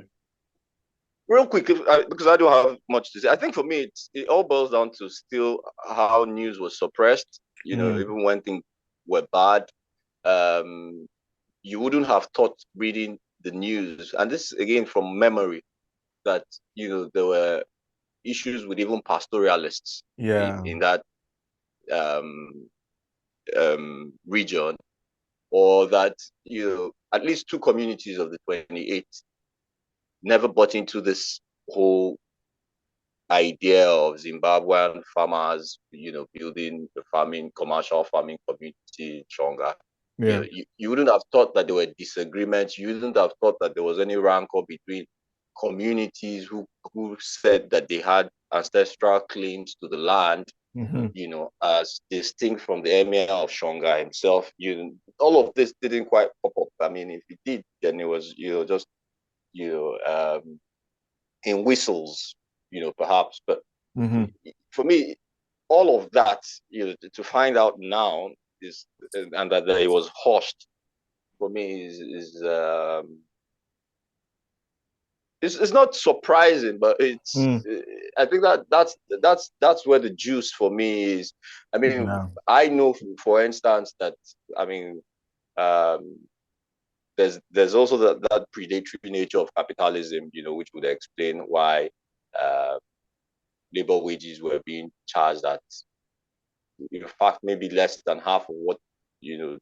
real quick, because I don't have much to say, I think for me, it all boils down to still how news was suppressed. Even when things were bad, you wouldn't have thought reading the news, and this again from memory, that there were issues with even pastoralists in that region, or that at least two communities of the 28 never bought into this whole idea of Zimbabwean farmers, building the commercial farming community stronger. Yeah. You wouldn't have thought that there were disagreements. You wouldn't have thought that there was any rancor between communities who said that they had ancestral claims to the land, as distinct from the emir of Shonga himself. All of this didn't quite pop up. I mean, if it did, then it was just in whistles, perhaps. But for me, all of that, to find out now and that it was hushed, for me is it's not surprising, but it's I think that's where the juice for me is. I mean, I know, for instance, that there's also that predatory nature of capitalism, which would explain why labor wages were being charged at, in fact, maybe less than half of what a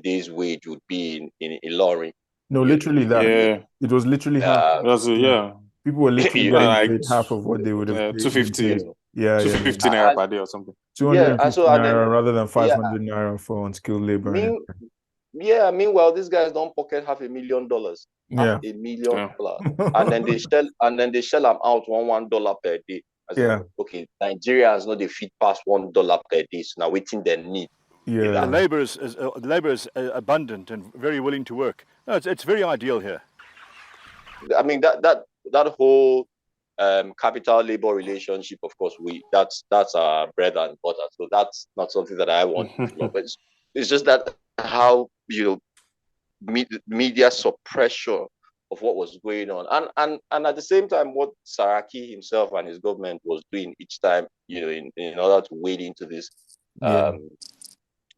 day's wage would be in Ilorin. No, literally that. Yeah. It was literally half. People were literally getting paid half of what they would have paid. 250. Yeah, 250 naira per day or something. 250 naira rather than 500 naira for unskilled labor. Meanwhile, these guys don't pocket $500,000. $500,000. Yeah. and then they shell them out $1 per day. Okay, Nigerians know they feed past $1 per day, so now waiting their need. Yeah. The labor is abundant and very willing to work. No, it's very ideal here. I mean, that whole capital labor relationship, of course, that's our bread and butter. So that's not something that I want to know. But it's just that how media suppression what was going on, and at the same time, what Saraki himself and his government was doing each time, in order to wade into this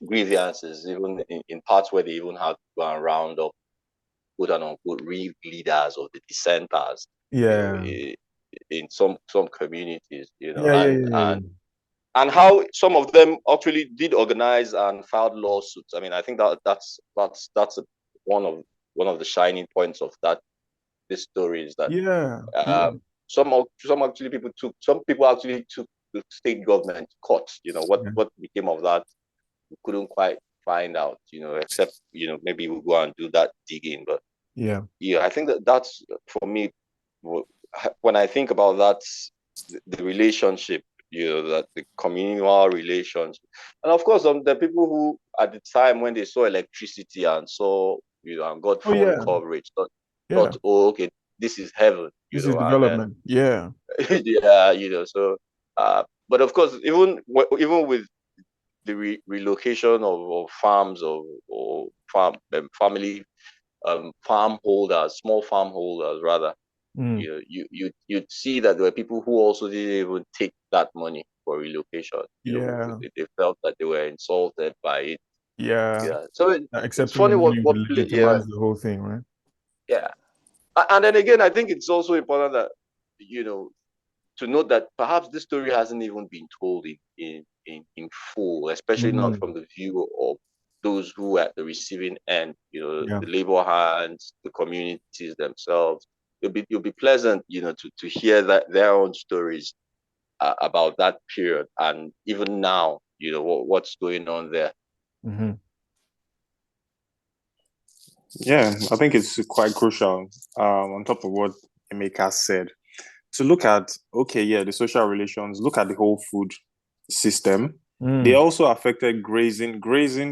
grievances, even in parts where they even had to go and round up quote unquote real leaders of the dissenters, in some communities, and how some of them actually did organize and filed lawsuits. I mean, I think that's one of the shining points of this story is that some people actually took the state government to court. What became of that, we couldn't quite find out, except maybe we'll go and do that digging. But I think that's for me, when I think about that, the relationship, that the communal relationship, and of course the people who at the time when they saw electricity and saw and got phone coverage thought, oh, okay, this is heaven, this is development. Yeah, so but of course, even with the relocation of farms or family farmholders, small farmholders rather, you'd see that there were people who also didn't even take that money for relocation. They felt that they were insulted by it. So it's funny what the whole thing, right? Yeah, and then again, I think it's also important that to note that perhaps this story hasn't even been told in full, especially not from the view of those who are at the receiving end, the labor hands, the communities themselves. It'll be pleasant, to hear that their own stories about that period, and even now, what's going on there. Yeah, I think it's quite crucial, on top of what Emeka said, to look at, the social relations, look at the whole food system. They also affected grazing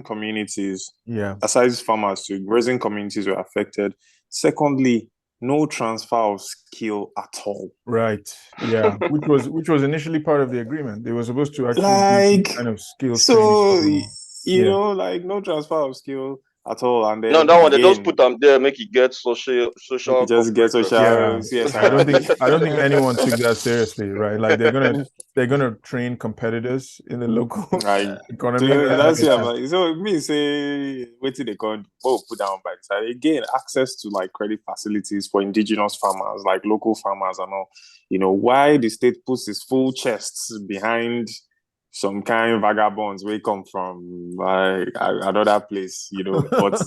communities. Aside farmers too, grazing communities were affected. Secondly, no transfer of skill at all. Right. Yeah. which was initially part of the agreement. They were supposed to actually do kind of skill training. No transfer of skill at all. And then that one, they just put them there, make it get social. Just get social. I don't think anyone took that seriously, right? Like they're gonna train competitors in the local economy. So me say wait till they can put down by the side. Again, access to like credit facilities for indigenous farmers, like local farmers and all. Why the state puts its full chests behind some kind of vagabonds where come from another place, but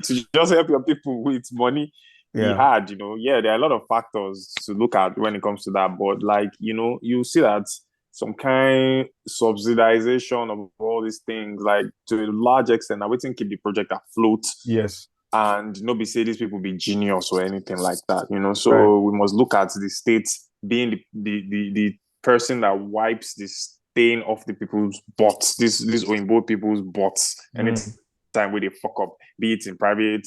to just help your people with money, be hard, there are a lot of factors to look at when it comes to that. But you see that some kind subsidization of all these things, like to a large extent, I wouldn't keep the project afloat. Yes. And nobody say these people be genius or anything like that, So we must look at the state being the person that wipes this stain off the people's butts, these Oyinbo people's butts, anytime where they fuck up, be it in private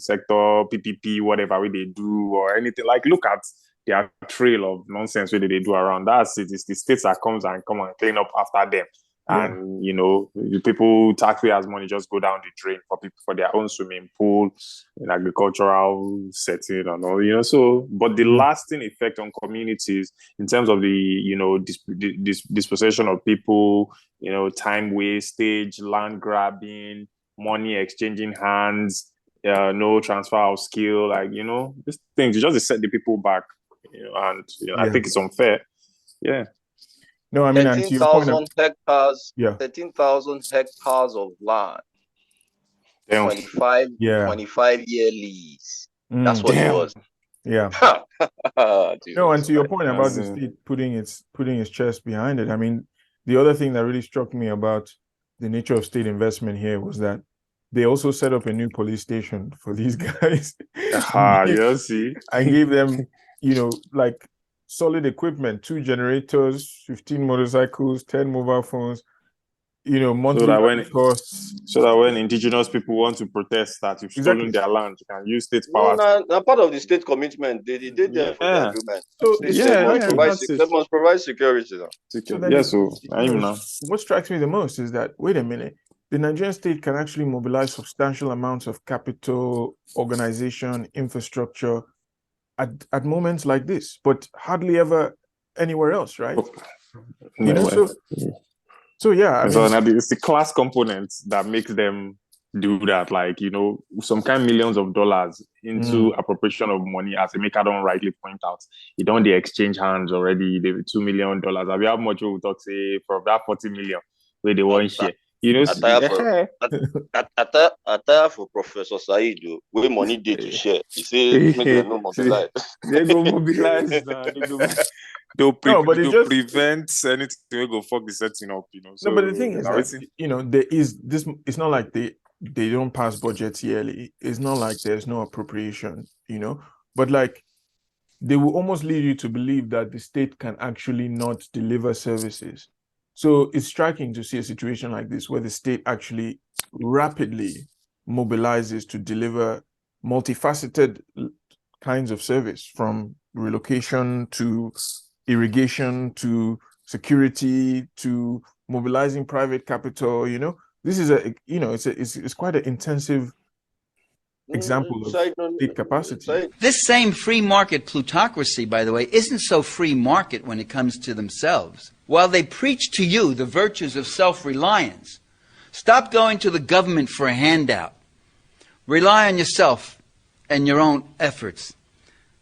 sector, PPP, whatever way they do, or anything. Like, look at their trail of nonsense where they do around. That's it. It's the states that come and clean up after them. And the people, taxpayers' money just go down the drain for people for their own swimming pool, in agricultural setting and all, So, but the lasting effect on communities in terms of the dispossession of people, time wastage, land grabbing, money exchanging hands, no transfer of skill, these things, you just set the people back, I think it's unfair. Yeah. No, I mean, 13,000 hectares. 13,000 hectares of land. 25-year lease. That's what it was. Yeah. No, and to your point about the state putting its chest behind it. I mean, the other thing that really struck me about the nature of state investment here was that they also set up a new police station for these guys. See. I gave them, like solid equipment, 2 generators, 15 motorcycles, 10 mobile phones, monthly costs. So that when indigenous people want to protest that you've stolen their land, you can use state power. No, part of the state commitment, they did there for the agreement. So they must provide security. What strikes me the most is that, wait a minute, the Nigerian state can actually mobilize substantial amounts of capital, organization, infrastructure at moments like this, but hardly ever anywhere else, right? You know, so yeah, I So mean, now it's the class component that makes them do that. Like, you know, some kind millions of dollars into appropriation of money, as Emeka don't rightly point out. You don't the exchange hands already, the $2 million. I mean, how much we will talk, say, from that 40 million where they want share. You know, attire for Professor Said, where money did to share. He say, make them no mobilize. They go mobilize. They'll prevent anything to go fuck the setting up, you know. So, no, but the thing is that, you know, there is this, it's not like they don't pass budgets yearly. It's not like there's no appropriation, you know, but like they will almost lead you to believe that the state can actually not deliver services. So it's striking to see a situation like this where the state actually rapidly mobilizes to deliver multifaceted kinds of service, from relocation to irrigation to security to mobilizing private capital. You know, this is it's quite an intensive example of state capacity. This same free market plutocracy, by the way, isn't so free market when it comes to themselves. While they preach to you the virtues of self-reliance, stop going to the government for a handout. Rely on yourself and your own efforts.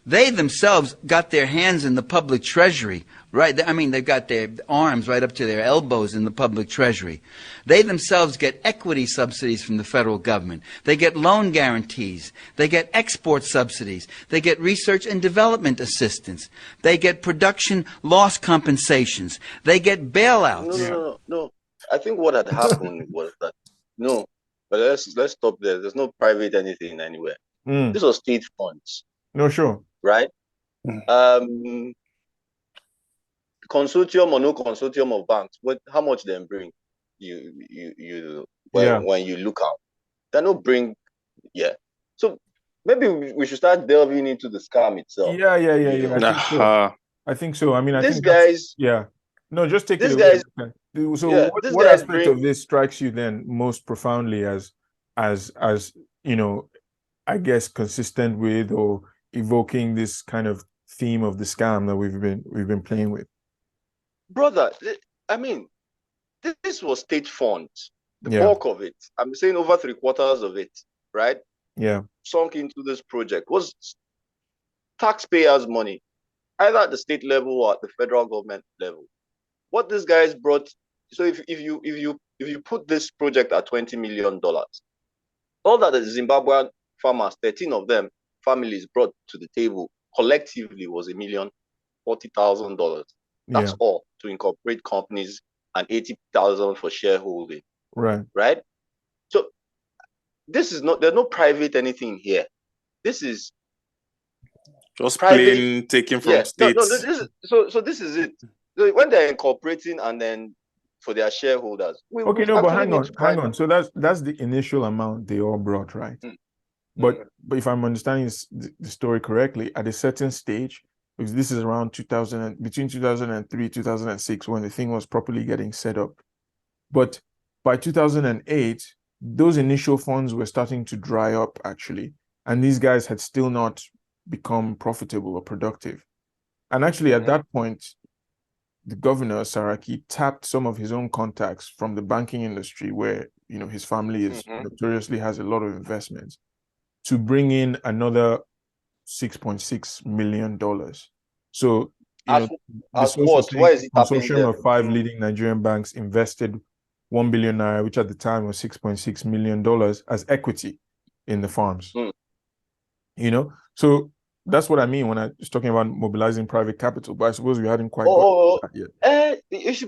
They themselves got their hands in the public treasury, right? I mean, they've got their arms right up to their elbows in the public treasury. They themselves get equity subsidies from the federal government. They get loan guarantees. They get export subsidies. They get research and development assistance. They get production loss compensations. They get bailouts. No. I think what had happened was that, but let's stop there. There's no private anything anywhere. This was state funds. No, sure. Right? Consortium or no consortium of banks, how much they bring when you look out? They don't bring, So maybe we should start delving into the scam itself. Yeah. I think so. I mean, these guys. No, just take it away. So what aspect of this strikes you then most profoundly as you know, I guess consistent with or evoking this kind of theme of the scam that we've been playing with? Brother, I mean, this was state funds. The bulk of it, I'm saying over 3/4 of it, right? Yeah. Sunk into this project was taxpayers' money, either at the state level or at the federal government level. What these guys brought, so if you put this project at $20 million, all that the Zimbabwean farmers, 13 of them, families brought to the table collectively was $1,040,000. That's all to incorporate companies and $80,000 for shareholding. Right. So this is not. There's no private anything here. This is just plain taken from states. So this is it. So when they're incorporating and then for their shareholders. But hang on. So that's the initial amount they all brought, right? But if I'm understanding the story correctly, at a certain stage, because this is around between 2003 2006 when the thing was properly getting set up. But by 2008, those initial funds were starting to dry up actually, and these guys had still not become profitable or productive. And actually, at that point, the governor Saraki tapped some of his own contacts from the banking industry, where his family is notoriously has a lot of investments, to bring in another $6.6 million. So, the consortium of 5 leading Nigerian banks invested 1 billion naira, which at the time was $6.6 million, as equity in the farms. So that's what I mean when I was talking about mobilizing private capital. But I suppose we hadn't quite got that yet.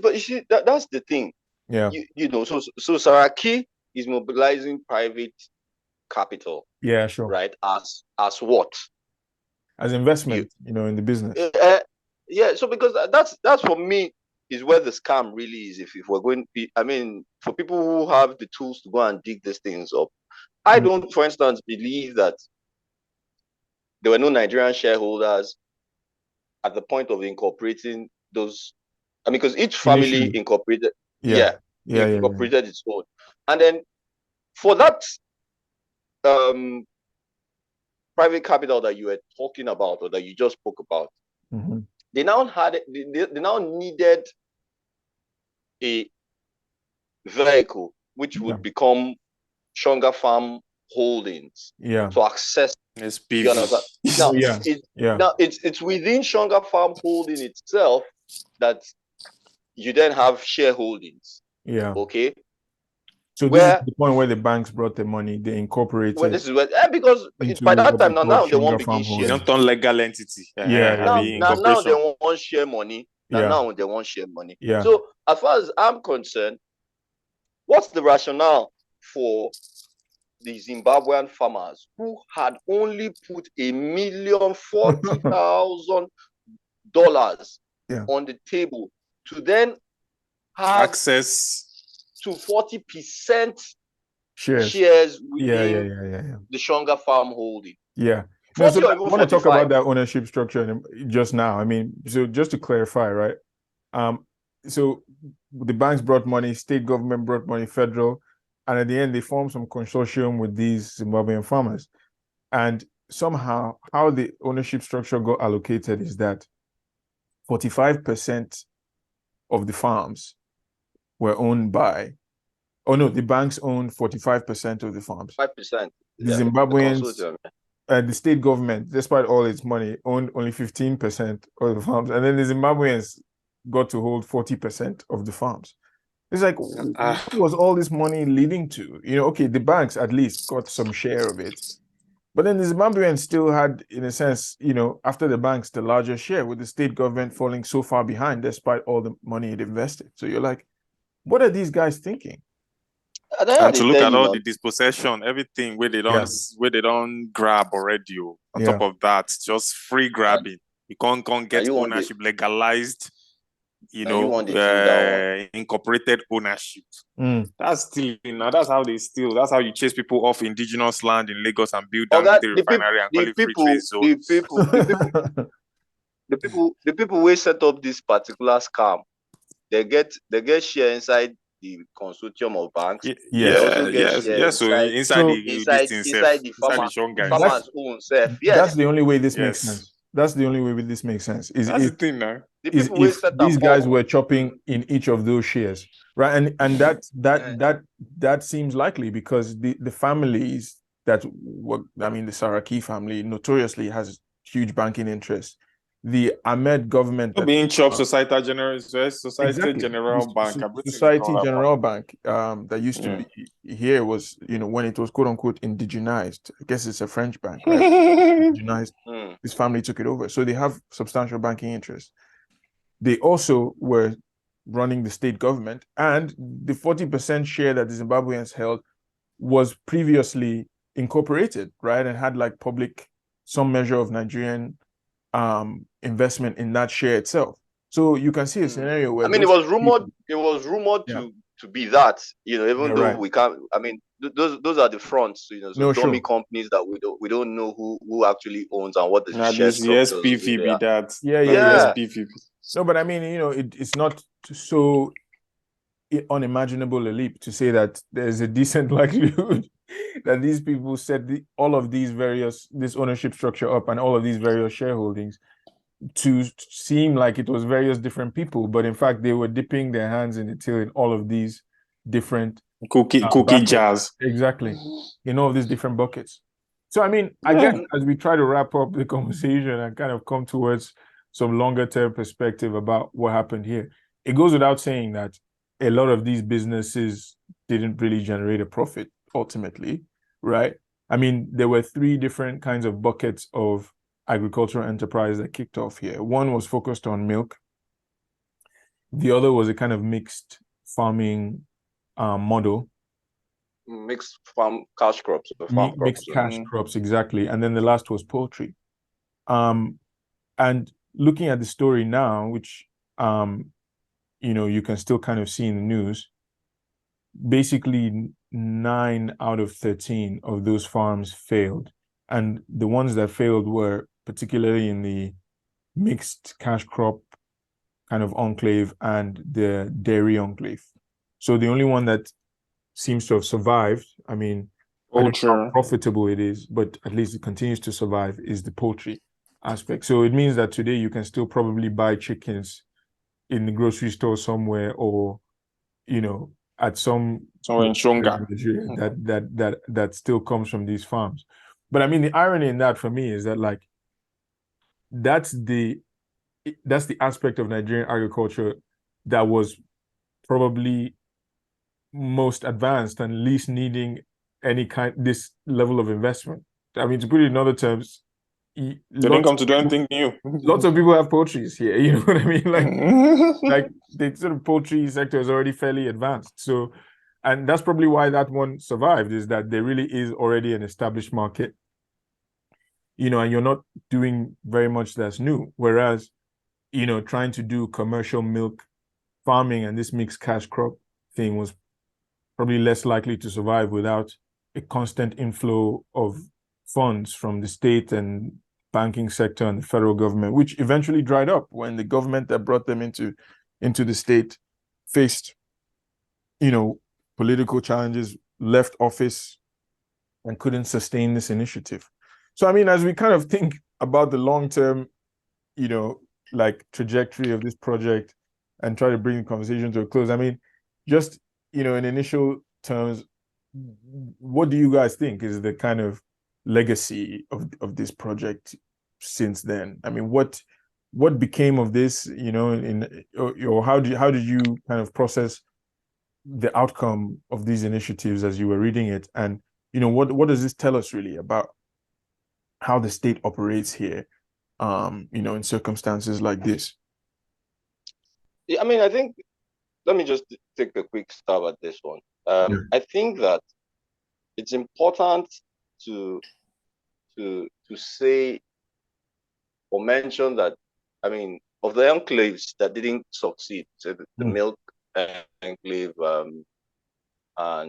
But you see, that's the thing. Yeah. So Saraki is mobilizing private capital. Yeah, sure. Right. As what? As investment, in the business. So because that's for me is where the scam really is. If we're going to be, for people who have the tools to go and dig these things up, I don't, for instance, believe that there were no Nigerian shareholders at the point of incorporating those. Because each family incorporated, incorporated its own. And then for that private capital that you were talking about, or that you just spoke about, they now needed a vehicle which would become Stronger Farm Holdings to access SPV. Now it's within Stronger Farm Holding itself that you then have shareholdings. Okay. So this is the point where the banks brought the money, they incorporated. Well, this is where, because by that time now they won't begin sharing. They don't turn legal entity. Now they won't share money. Now they won't share money. So as far as I'm concerned, what's the rationale for the Zimbabwean farmers who had only put $1,040,000 on the table to then have access to 40% shares within the Stronger Farm Holding? No, so I want to talk about that ownership structure just now. I mean, so just to clarify, right? So the banks brought money, state government brought money, federal, and at the end they formed some consortium with these Zimbabwean farmers. And somehow how the ownership structure got allocated is that 45% of the farms were owned by, the banks owned 45% of the farms. 5%. The Zimbabweans, the state government, despite all its money, owned only 15% of the farms. And then the Zimbabweans got to hold 40% of the farms. It's like, what was all this money leading to? Okay, the banks at least got some share of it. But then the Zimbabweans still had, in a sense, after the banks, the larger share, with the state government falling so far behind despite all the money it invested. So you're like, what are these guys thinking? And to look at all the dispossession, everything where they don't grab already. On top of that, just free grabbing. You can't get ownership legalized. Incorporated ownership. That's stealing. Now that's how they steal. That's how you chase people off indigenous land in Lagos and build down the refinery and call it free trade zone. The people who set up this particular scam, they get share inside the consortium of banks. So inside the farmers own self. Yes. That's the only way this makes sense. That's the only way this makes sense. That's the thing now. If these guys were chopping in each of those shares, right? And that seems likely, because the families that were, the Saraki family notoriously has huge banking interests. The Ahmed government being chopped, Society General Bank, Society General Bank that used to be here was, when it was quote unquote indigenized. I guess it's a French bank, right? Indigenized. This family took it over, so they have substantial banking interests. They also were running the state government, and the 40% share that the Zimbabweans held was previously incorporated, right, and had like some measure of Nigerian investment in that share itself. So you can see a scenario where it was rumored to be that, even though we can't. Those are the fronts, dummy companies that we don't know who actually owns and what the share structures. SPV be that. SPV. No, but it's not so unimaginable a leap to say that there's a decent likelihood that these people set all of this ownership structure up and all of these various shareholdings to seem like it was various different people, but in fact they were dipping their hands in the till in all of these different cookie jars. Exactly, in all of these different buckets. So I guess as we try to wrap up the conversation and kind of come towards some longer term perspective about what happened here, it goes without saying that a lot of these businesses didn't really generate a profit ultimately, right? There were 3 different kinds of buckets of agricultural enterprise that kicked off here. One was focused on milk. The other was a kind of mixed farming model. Mixed farm cash crops. Mixed cash crops, exactly. And then the last was poultry. And looking at the story now, which you can still kind of see in the news, basically 9 out of 13 of those farms failed. And the ones that failed were particularly in the mixed cash crop kind of enclave and the dairy enclave. So the only one that seems to have survived. I mean, I don't know how Ultra. profitable it is, but at least it continues to survive, is the poultry aspect. So it means that today you can still probably buy chickens in the grocery store somewhere, or, you know, at some Somewhere in Shonga. that still comes from these farms. But I mean, the irony in that for me is that, like, that's the aspect of Nigerian agriculture that was probably most advanced and least needing this level of investment. I mean, to put it in other terms, They didn't come to do anything new. lots of people have poultries here. You know what I mean? Like the sort of poultry sector is already fairly advanced. So, and that's probably why that one survived, is that there really is already an established market. You know, and you're not doing very much that's new. Whereas, you know, trying to do commercial milk farming and this mixed cash crop thing was probably less likely to survive without a constant inflow of funds from the state and banking sector and the federal government, which eventually dried up when the government that brought them into the state faced, you know, political challenges, left office, and couldn't sustain this initiative. So, I mean, as we kind of think about the long-term, you know, like trajectory of this project and try to bring the conversation to a close, I mean, just, you know, in initial terms, what do you guys think is the kind of legacy of this project since then? I mean, what became of this, you know, or how did you kind of process the outcome of these initiatives as you were reading it? And, you know, what does this tell us really about how the state operates here, you know, in circumstances like this? Yeah, I mean, I think, let me just take a quick stab at this one. I think that it's important to say or mention that, I mean, of the enclaves that didn't succeed, so the milk enclave and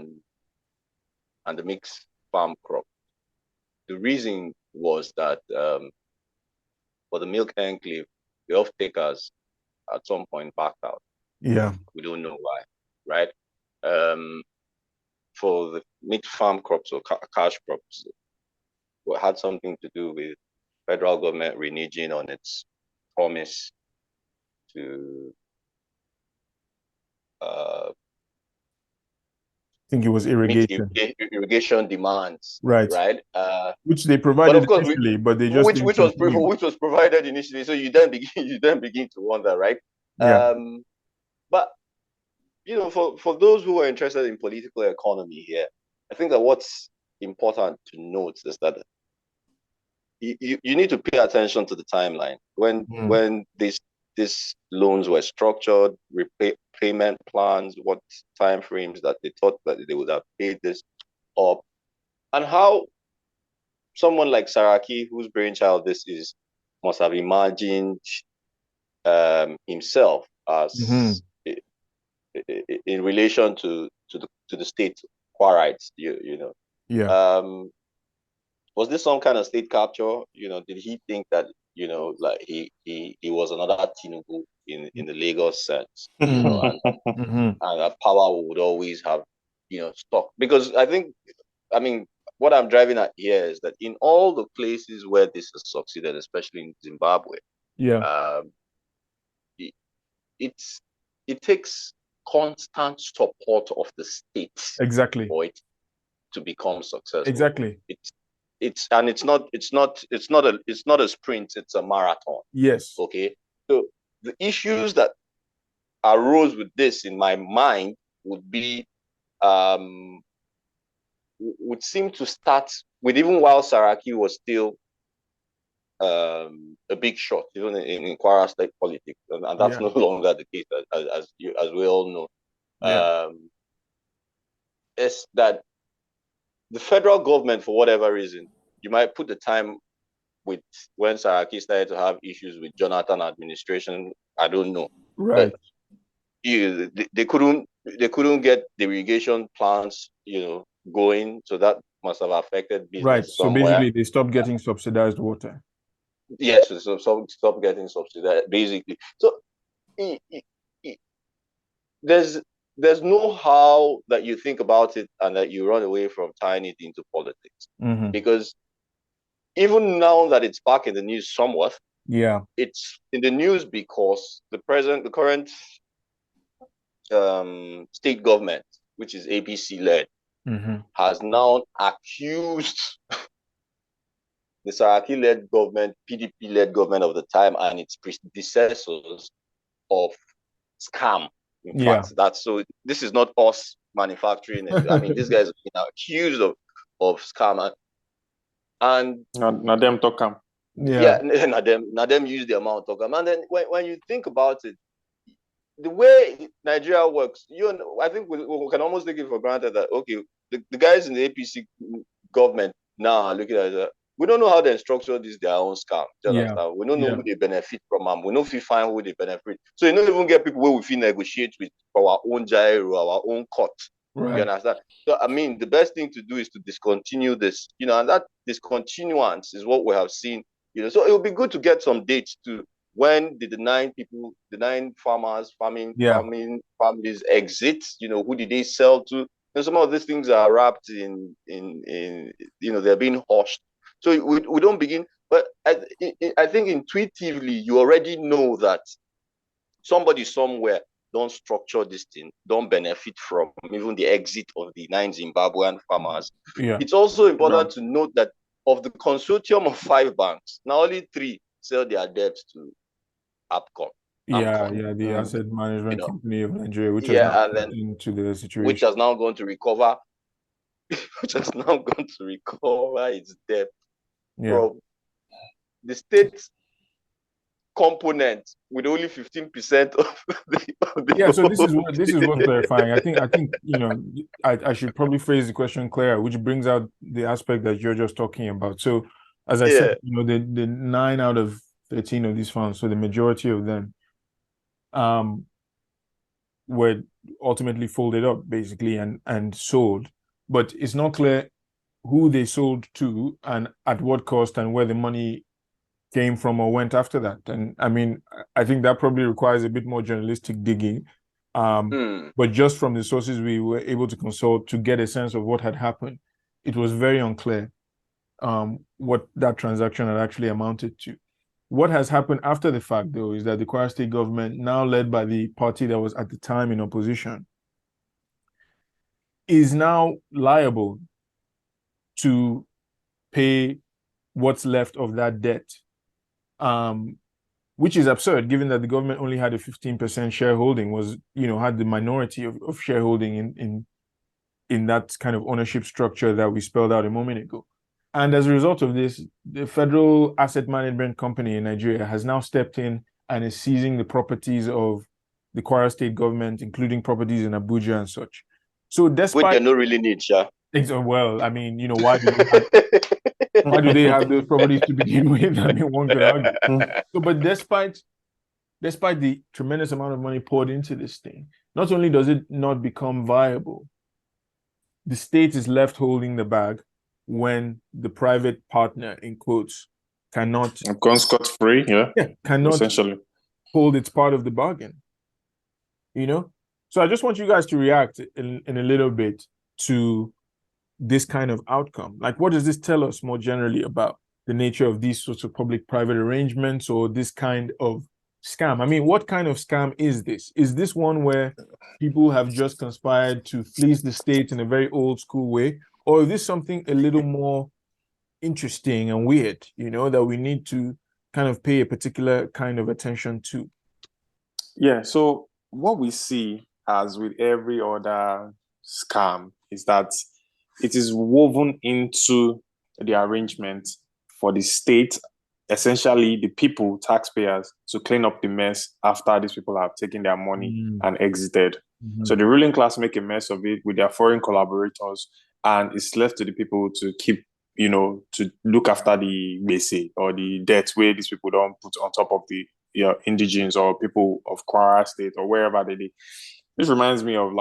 the mixed farm crop, the reason was that for the milk enclave, the off-takers at some point backed out. Yeah. We don't know why, right? For the mixed farm crops or cash crops, it had something to do with federal government reneging on its promise to I think it was irrigation. Irrigation demands, right? Which they provided initially, but they just which was provided initially. So you then begin to wonder, right? Yeah. But you know, for those who are interested in political economy here, I think that what's important to note is that you need to pay attention to the timeline when these loans were structured, repayment plans, what time frames that they thought that they would have paid this up, and how someone like Saraki, whose brainchild this is, must have imagined himself as in relation to the state Kwarites, you know. Yeah. Was this some kind of state capture? You know, did he think that, you know, like he was another Tinubu in the Lagos sense, you know, and that power would always have, you know, stuck? Because I mean, what I'm driving at here is that in all the places where this has succeeded, especially in Zimbabwe, it takes constant support of the state for it to become successful. It's not a sprint, it's a marathon. Yes. Okay. So the issues that arose with this in my mind would seem to start with, even while Saraki was still a big shot, even in Kwara State politics, and that's no longer the case, as we all know. Is that the federal government, for whatever reason, you might put the time with when Saraki started to have issues with Jonathan administration, I don't know. Right. But they couldn't get the irrigation plants, you know, going, so that must have affected business. Right. So somewhere. basically, they stopped getting subsidized water. Yes, so stop getting subsidized, basically. So there's there's no how that you think about it and that you run away from tying it into politics. Because even now that it's back in the news somewhat, it's in the news because the current state government, which is APC led, has now accused the Saraki led government, PDP led government of the time, and its predecessors of scam. In fact, that's so. This is not us manufacturing it. I mean, these guys have been accused of scam, and not them talk them. Not them use the amount of them. And then when you think about it, the way Nigeria works, I think we can almost take it for granted that the guys in the APC government now are looking at it. We don't know how they structure this their own scam. We don't know who they benefit from them. We don't feel fine who they benefit. So you don't even get people where we feel negotiate with our own gyro, our own cut. Right. You understand? So I mean, the best thing to do is to discontinue this, and that discontinuance is what we have seen. So it would be good to get some dates to when did the 9 farmers, farming families exit? Who did they sell to? And some of these things are wrapped in they're being hushed. So we don't begin, but I think intuitively you already know that somebody somewhere don't structure this thing, don't benefit from even the exit of the 9 Zimbabwean farmers. It's also important to note that of the consortium of 5 banks, now only 3 sell their debts to APCON. The asset management company of Nigeria, which has now got into the situation, which has now gone to recover, its debt from the state component with only 15% of the So this is worth clarifying. I think I should probably phrase the question clearer, which brings out the aspect that you're just talking about. So as I said, the 9 out of 13 of these funds, so the majority of them were ultimately folded up basically and sold, but it's not clear who they sold to and at what cost and where the money came from or went after that. And I mean, I think that probably requires a bit more journalistic digging. But just from the sources we were able to consult to get a sense of what had happened, it was very unclear what that transaction had actually amounted to. What has happened after the fact, though, is that the Kwara State government, now led by the party that was at the time in opposition, is now liable to pay what's left of that debt, which is absurd, given that the government only had a 15% shareholding, had the minority of shareholding in that kind of ownership structure that we spelled out a moment ago. And as a result of this, the Federal Asset Management Company in Nigeria has now stepped in and is seizing the properties of the Kwara State government, including properties in Abuja and such. So despite... Which they don't really need, well, I mean, why do they have those properties to begin with? I mean, one could argue. So, but despite the tremendous amount of money poured into this thing, not only does it not become viable, the state is left holding the bag when the private partner, in quotes, cannot... gone scot-free, cannot essentially hold its part of the bargain. So I just want you guys to react in a little bit to this kind of outcome. Like, what does this tell us more generally about the nature of these sorts of public-private arrangements or this kind of scam? I mean, what kind of scam is this? Is this one where people have just conspired to fleece the state in a very old school way? Or is this something a little more interesting and weird, that we need to kind of pay a particular kind of attention to? Yeah, so what we see, as with every other scam, is that it is woven into the arrangement for the state, essentially the people, taxpayers, to clean up the mess after these people have taken their money and exited. So the ruling class make a mess of it with their foreign collaborators, and it's left to the people to keep, to look after the basic or the debt where these people don't put on top of the indigenous or people of Kwara State or wherever they live. This reminds me of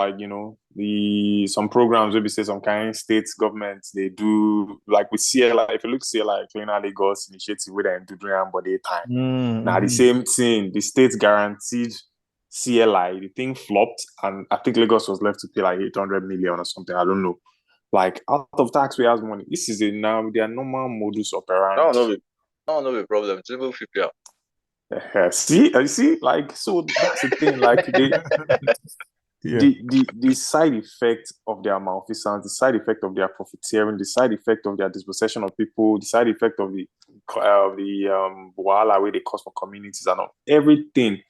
some programs where we say some kind of state governments, they do, like with CLI, if you look CLI, Cleaner Lagos Initiative, where they do during body time. Now the same thing, the state guaranteed CLI, the thing flopped, and I think Lagos was left to pay like 800 million or something. I don't know. Like out of taxpayers' money. This is now their normal modus operandi. I don't know the problem. Simple people. See, you see, like, so that's the thing. Like Yeah. the side effect of their malfeasance, the side effect of their profiteering, the side effect of their dispossession of people, the side effect of the wahala where they cause for communities and all, everything,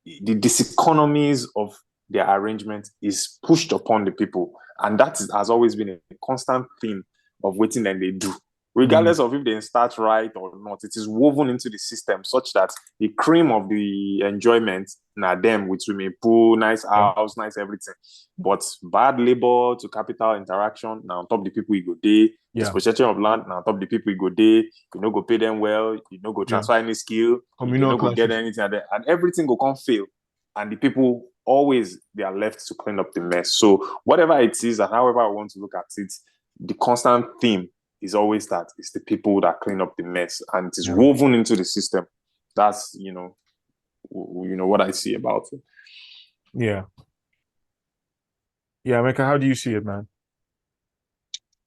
the diseconomies of their arrangement is pushed upon the people, and has always been a constant theme of waiting that they do. Regardless of if they start right or not, it is woven into the system such that the cream of the enjoyment, now them with swimming pool, nice house, nice everything. But bad labor to capital interaction, now on top of the people you go day, dispossession of land, now on top of the people you go day, you know, go pay them well, you know, go transfer any skill, you know, go get anything, and everything go come fail. And the people always, they are left to clean up the mess. So whatever it is and however I want to look at it, the constant theme is always that it's the people that clean up the mess, and it is woven into the system. That's what I see about it. Yeah. Mecca, how do you see it, man?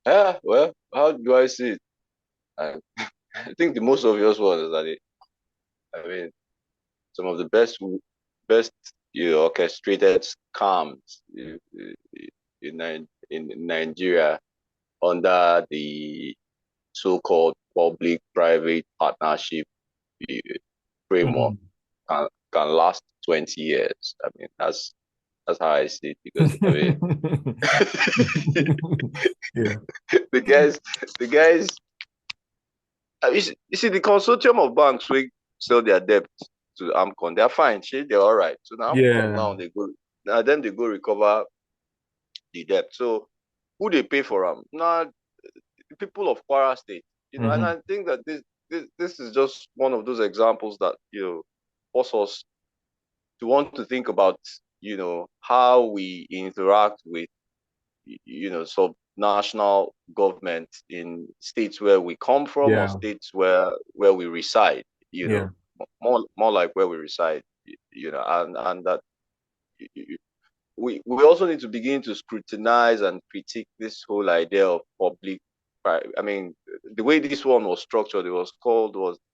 Yeah, well, how do I see it? I think the most obvious one is that some of the best orchestrated scams in Nigeria under the so-called public-private partnership framework can last 20 years. I mean, that's how I see it, because the guys. You see, the consortium of banks will sell their debt to AMCON. They're fine, they're all right. So now they go recover the debt. So who they pay for them? Now, the people of Kwara State, and I think that this is just one of those examples that force us to want to think about how we interact with subnational government in states where we come from or states where we reside. More like where we reside. And that we also need to begin to scrutinize and critique this whole idea of public. I mean, the way this one was structured, it was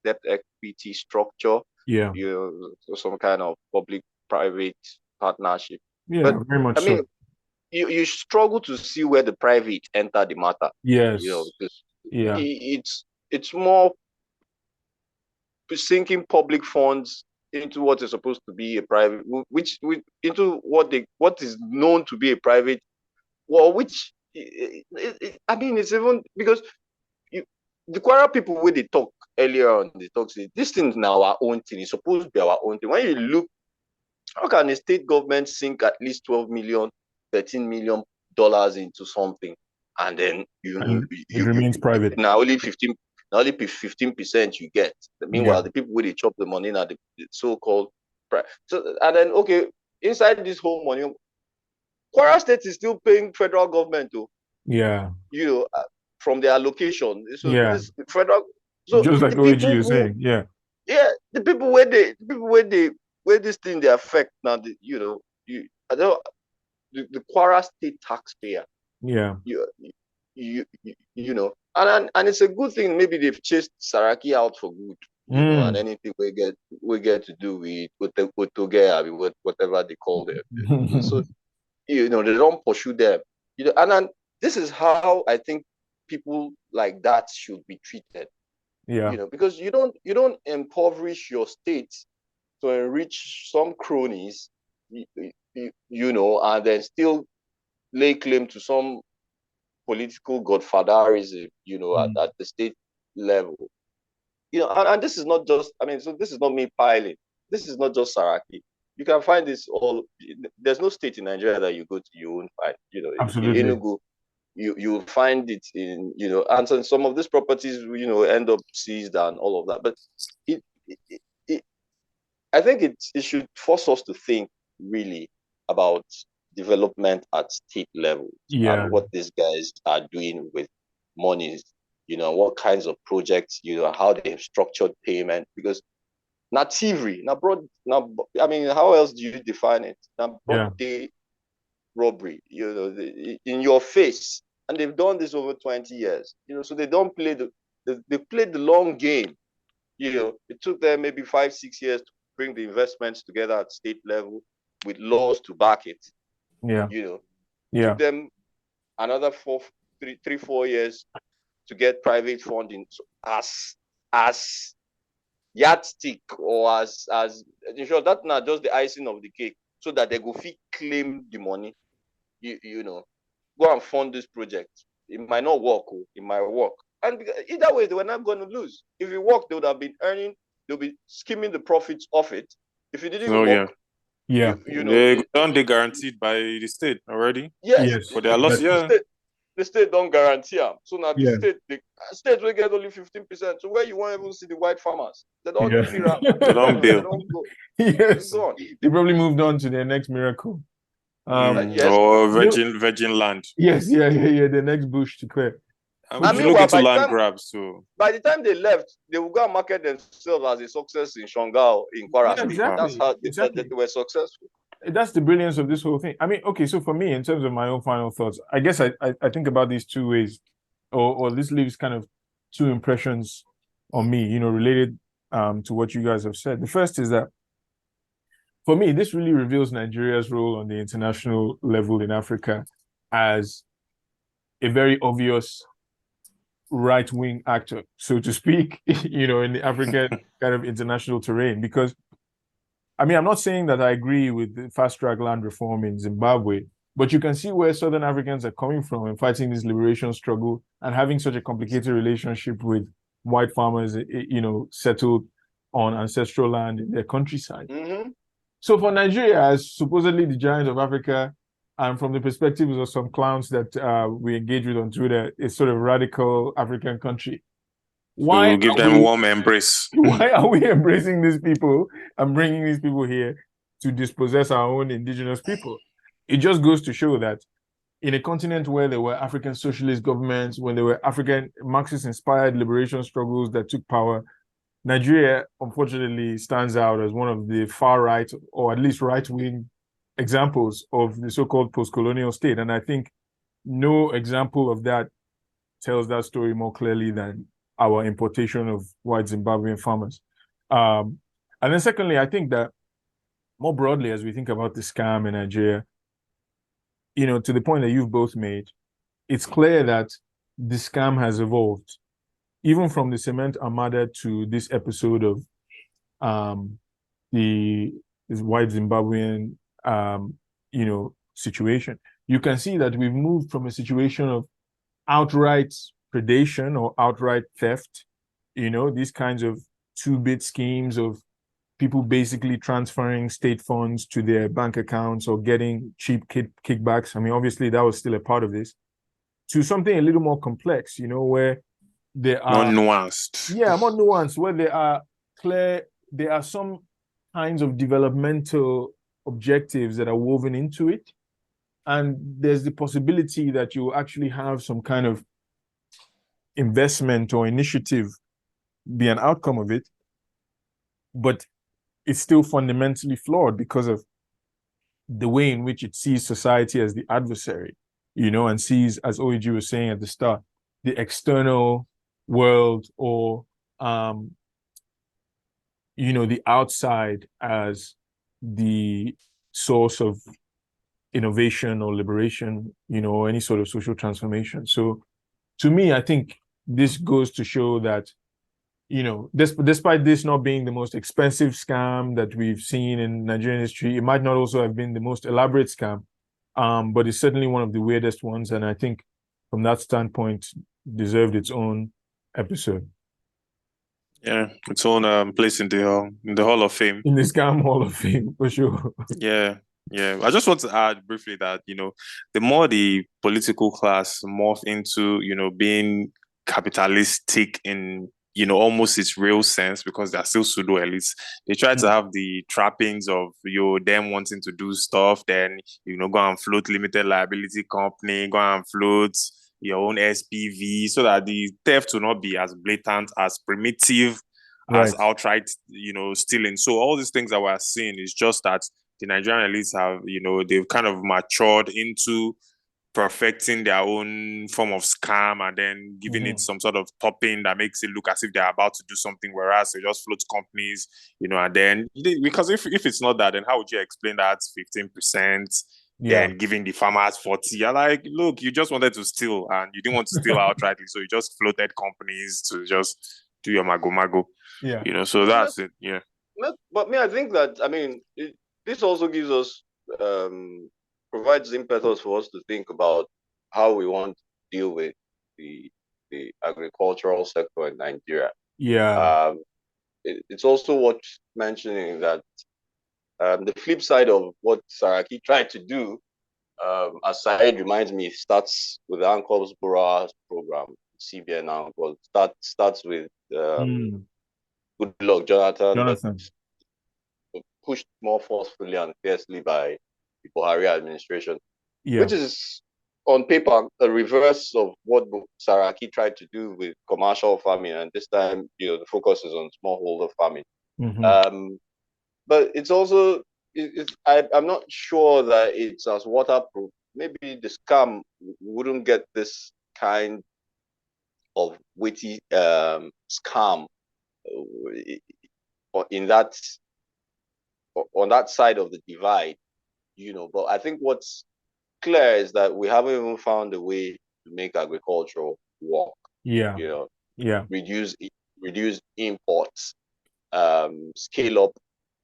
debt equity structure. Some kind of public-private partnership. But very much so. You struggle to see where the private enter the matter. Yes. Because it's more sinking public funds into what is supposed to be a private, into what is known to be a private, which it's even because the Kwara people, where they talk earlier on, they talk say this thing is now our own thing. It's supposed to be our own thing. When you look, how can a state government sink at least 12 million, 13 million dollars into something, and then it remains private? Now only 15% you get. Meanwhile, the people where they chop the money now, the so-called so, and then inside this whole money, Kwara State is still paying federal government too. From their allocation. So this federal. So just like OAG is saying, the people where this thing they affect now, the Kwara State taxpayer. And it's a good thing. Maybe they've chased Saraki out for good, and anything we get to do with whatever they call them. So they don't pursue them. And this is how I think people like that should be treated. Because you don't impoverish your state to enrich some cronies, and then still lay claim to some political godfatherism, at the state level. And this is not just, so this is not me piling. This is not just Saraki. You can find this there's no state in Nigeria that you go to, you won't find, Absolutely. In Enugu, you find it in, and so some of these properties, end up seized and all of that. But I think it should force us to think really about development at state level and what these guys are doing with monies, what kinds of projects, how they have structured payment. Because not thievery, not broad, not, I mean, how else do you define it? Not broad day robbery, in your face. And they've done this over 20 years, so they don't play they played the long game. It took them maybe 5-6 years to bring the investments together at state level with laws to back it. Took them another 3-4 years to get private funding as yardstick, or as in short, that's not just the icing of the cake, so that they go claim the money. Go and fund this project. It might not work, it might work. And either way, they were not going to lose. If it worked, they would have been earning, they'll be skimming the profits off it. If it didn't work, they guaranteed by the state already. Yes. For their loss, the state don't guarantee them. So now the state will get only 15%. So where you won't even see the white farmers, they don't do miracle. They don't build. They don't go. Yes. They probably moved on to their next miracle. Or virgin land. Yes, the next bush to clear. I mean, look into land grabs too. By the time they left, they would go and market themselves as a success in Shongao, in Kwara State. That's how they were successful. That's the brilliance of this whole thing. I mean, okay, so for me, in terms of my own final thoughts, I guess I think about these two ways, or this leaves kind of two impressions on me, related to what you guys have said. The first is that, for me, this really reveals Nigeria's role on the international level in Africa as a very obvious right-wing actor, so to speak, in the African kind of international terrain. Because, I mean, I'm not saying that I agree with the fast-track land reform in Zimbabwe, but you can see where Southern Africans are coming from and fighting this liberation struggle and having such a complicated relationship with white farmers, settled on ancestral land in their countryside. Mm-hmm. So for Nigeria, as supposedly the giant of Africa, and from the perspectives of some clowns that we engage with on Twitter, it's sort of radical African country. Why give them a warm embrace? Why are we embracing these people and bringing these people here to dispossess our own indigenous people? It just goes to show that in a continent where there were African socialist governments, when there were African Marxist-inspired liberation struggles that took power, Nigeria, unfortunately, stands out as one of the far right, or at least right-wing, examples of the so-called post-colonial state. And I think no example of that tells that story more clearly than our importation of white Zimbabwean farmers. And then secondly, I think that more broadly, as we think about the scam in Nigeria, to the point that you've both made, it's clear that the scam has evolved, even from the cement armada to this episode of this white Zimbabwean situation. You can see that we've moved from a situation of outright predation or outright theft, these kinds of 2-bit schemes of people basically transferring state funds to their bank accounts or getting cheap kickbacks. I mean, obviously that was still a part of this, to something a little more complex, where there are more nuanced. Yeah, more nuanced, where there are some kinds of developmental objectives that are woven into it. And there's the possibility that you actually have some kind of investment or initiative be an outcome of it, but it's still fundamentally flawed because of the way in which it sees society as the adversary, and sees, as OEG was saying at the start, the external world or, the outside as the source of innovation or liberation, or any sort of social transformation. So to me, I think this goes to show that, despite this not being the most expensive scam that we've seen in Nigerian history, it might not also have been the most elaborate scam, but it's certainly one of the weirdest ones. And I think from that standpoint, deserved its own episode. Yeah, its own place in the Hall of Fame. In the Scam Hall of Fame, for sure. Yeah. I just want to add briefly that, the more the political class morph into, being capitalistic in, almost its real sense, because they're still pseudo elites. They try to have the trappings of them wanting to do stuff, then, go and float limited liability company, go and float your own SPV, so that the theft will not be as blatant, as primitive, as outright, stealing. So all these things that we're seeing is just that the Nigerian elites have, they've kind of matured into perfecting their own form of scam and then giving it some sort of topping that makes it look as if they're about to do something, whereas they just float companies, and then because if it's not that, then how would you explain that 15%? Then giving the farmers 40, you're like, look, you just wanted to steal and you didn't want to steal outrightly, so you just floated companies to just do your mago. So that's it. But I think that this also gives us provides impetus for us to think about how we want to deal with the agricultural sector in Nigeria. It's also worth mentioning that the flip side of what Saraki tried to do, as Said reminds me, starts with the Uncle's Borough program, CBN now, starts with Goodluck Jonathan, but pushed more forcefully and fiercely by the Buhari administration, which is on paper a reverse of what Saraki tried to do with commercial farming, and this time the focus is on smallholder farming. But it's also I'm not sure that it's as waterproof. Maybe the scam wouldn't get this kind of witty scam in that on that side of the divide, but I think what's clear is that we haven't even found a way to make agriculture work. Reduce imports, scale up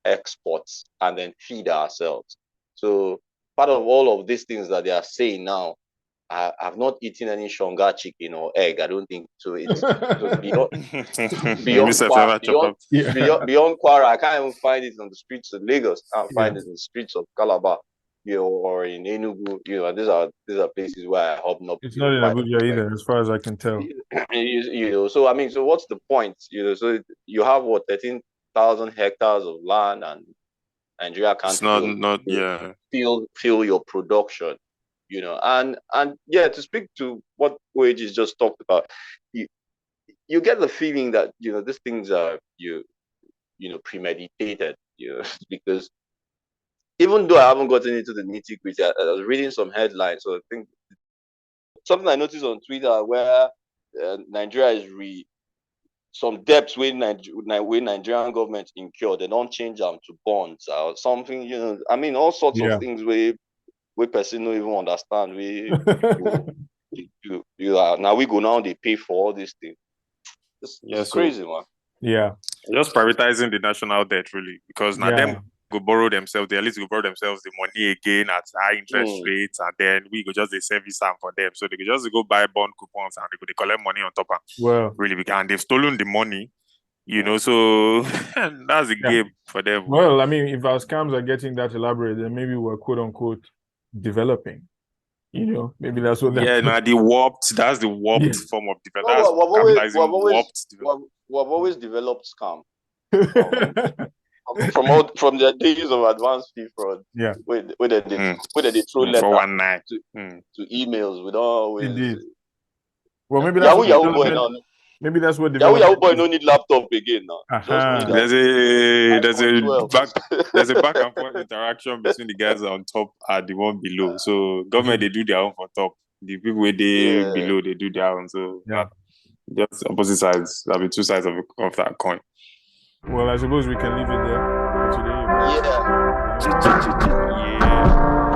exports, and then feed ourselves. So part of all of these things that they are saying now, I've not eaten any shonga chicken or egg. I don't think so. It's beyond Kwara. I can't even find it on the streets of Lagos. I can't find it in the streets of Calabar, or in Enugu. These are places where I hobnob. It's not in Abuja either, as far as I can tell. So so what's the point? So you have 13,000 hectares of land, and Nigeria can't fill your production. And to speak to what Wages just talked about, you get the feeling that these things are premeditated, because even though I haven't gotten into the nitty-gritty, I was reading some headlines. So I think something I noticed on Twitter where Nigeria is some debts when Nigerian government incur, they don't change them to bonds or something. All sorts of things we person don't even understand. Now we go now, they pay for all these things. It's crazy, man. Just privatizing the national debt, really, because now them go borrow themselves, they at least go borrow themselves the money again at high interest rates, and then we go just the service them for them. So they could just go buy bond coupons and they collect money on top of really, and they've stolen the money. So that's the game for them. Well, if our scams are getting that elaborate, then maybe we're quote unquote developing. Maybe that's what that's the warped form of development. We've always developed scam. From the days of advanced fee fraud, where they throw letters to emails with always. Indeed. Well, maybe that's Yahoo boy now. Maybe that's what Yahoo boy no need laptop again now. There's a back and forth interaction between the guys on top and the one below. So government they do their own for top. The people where they below they do their own. So just opposite sides. There'll be two sides of that coin. Well, I suppose we can leave it there for today. Yeah.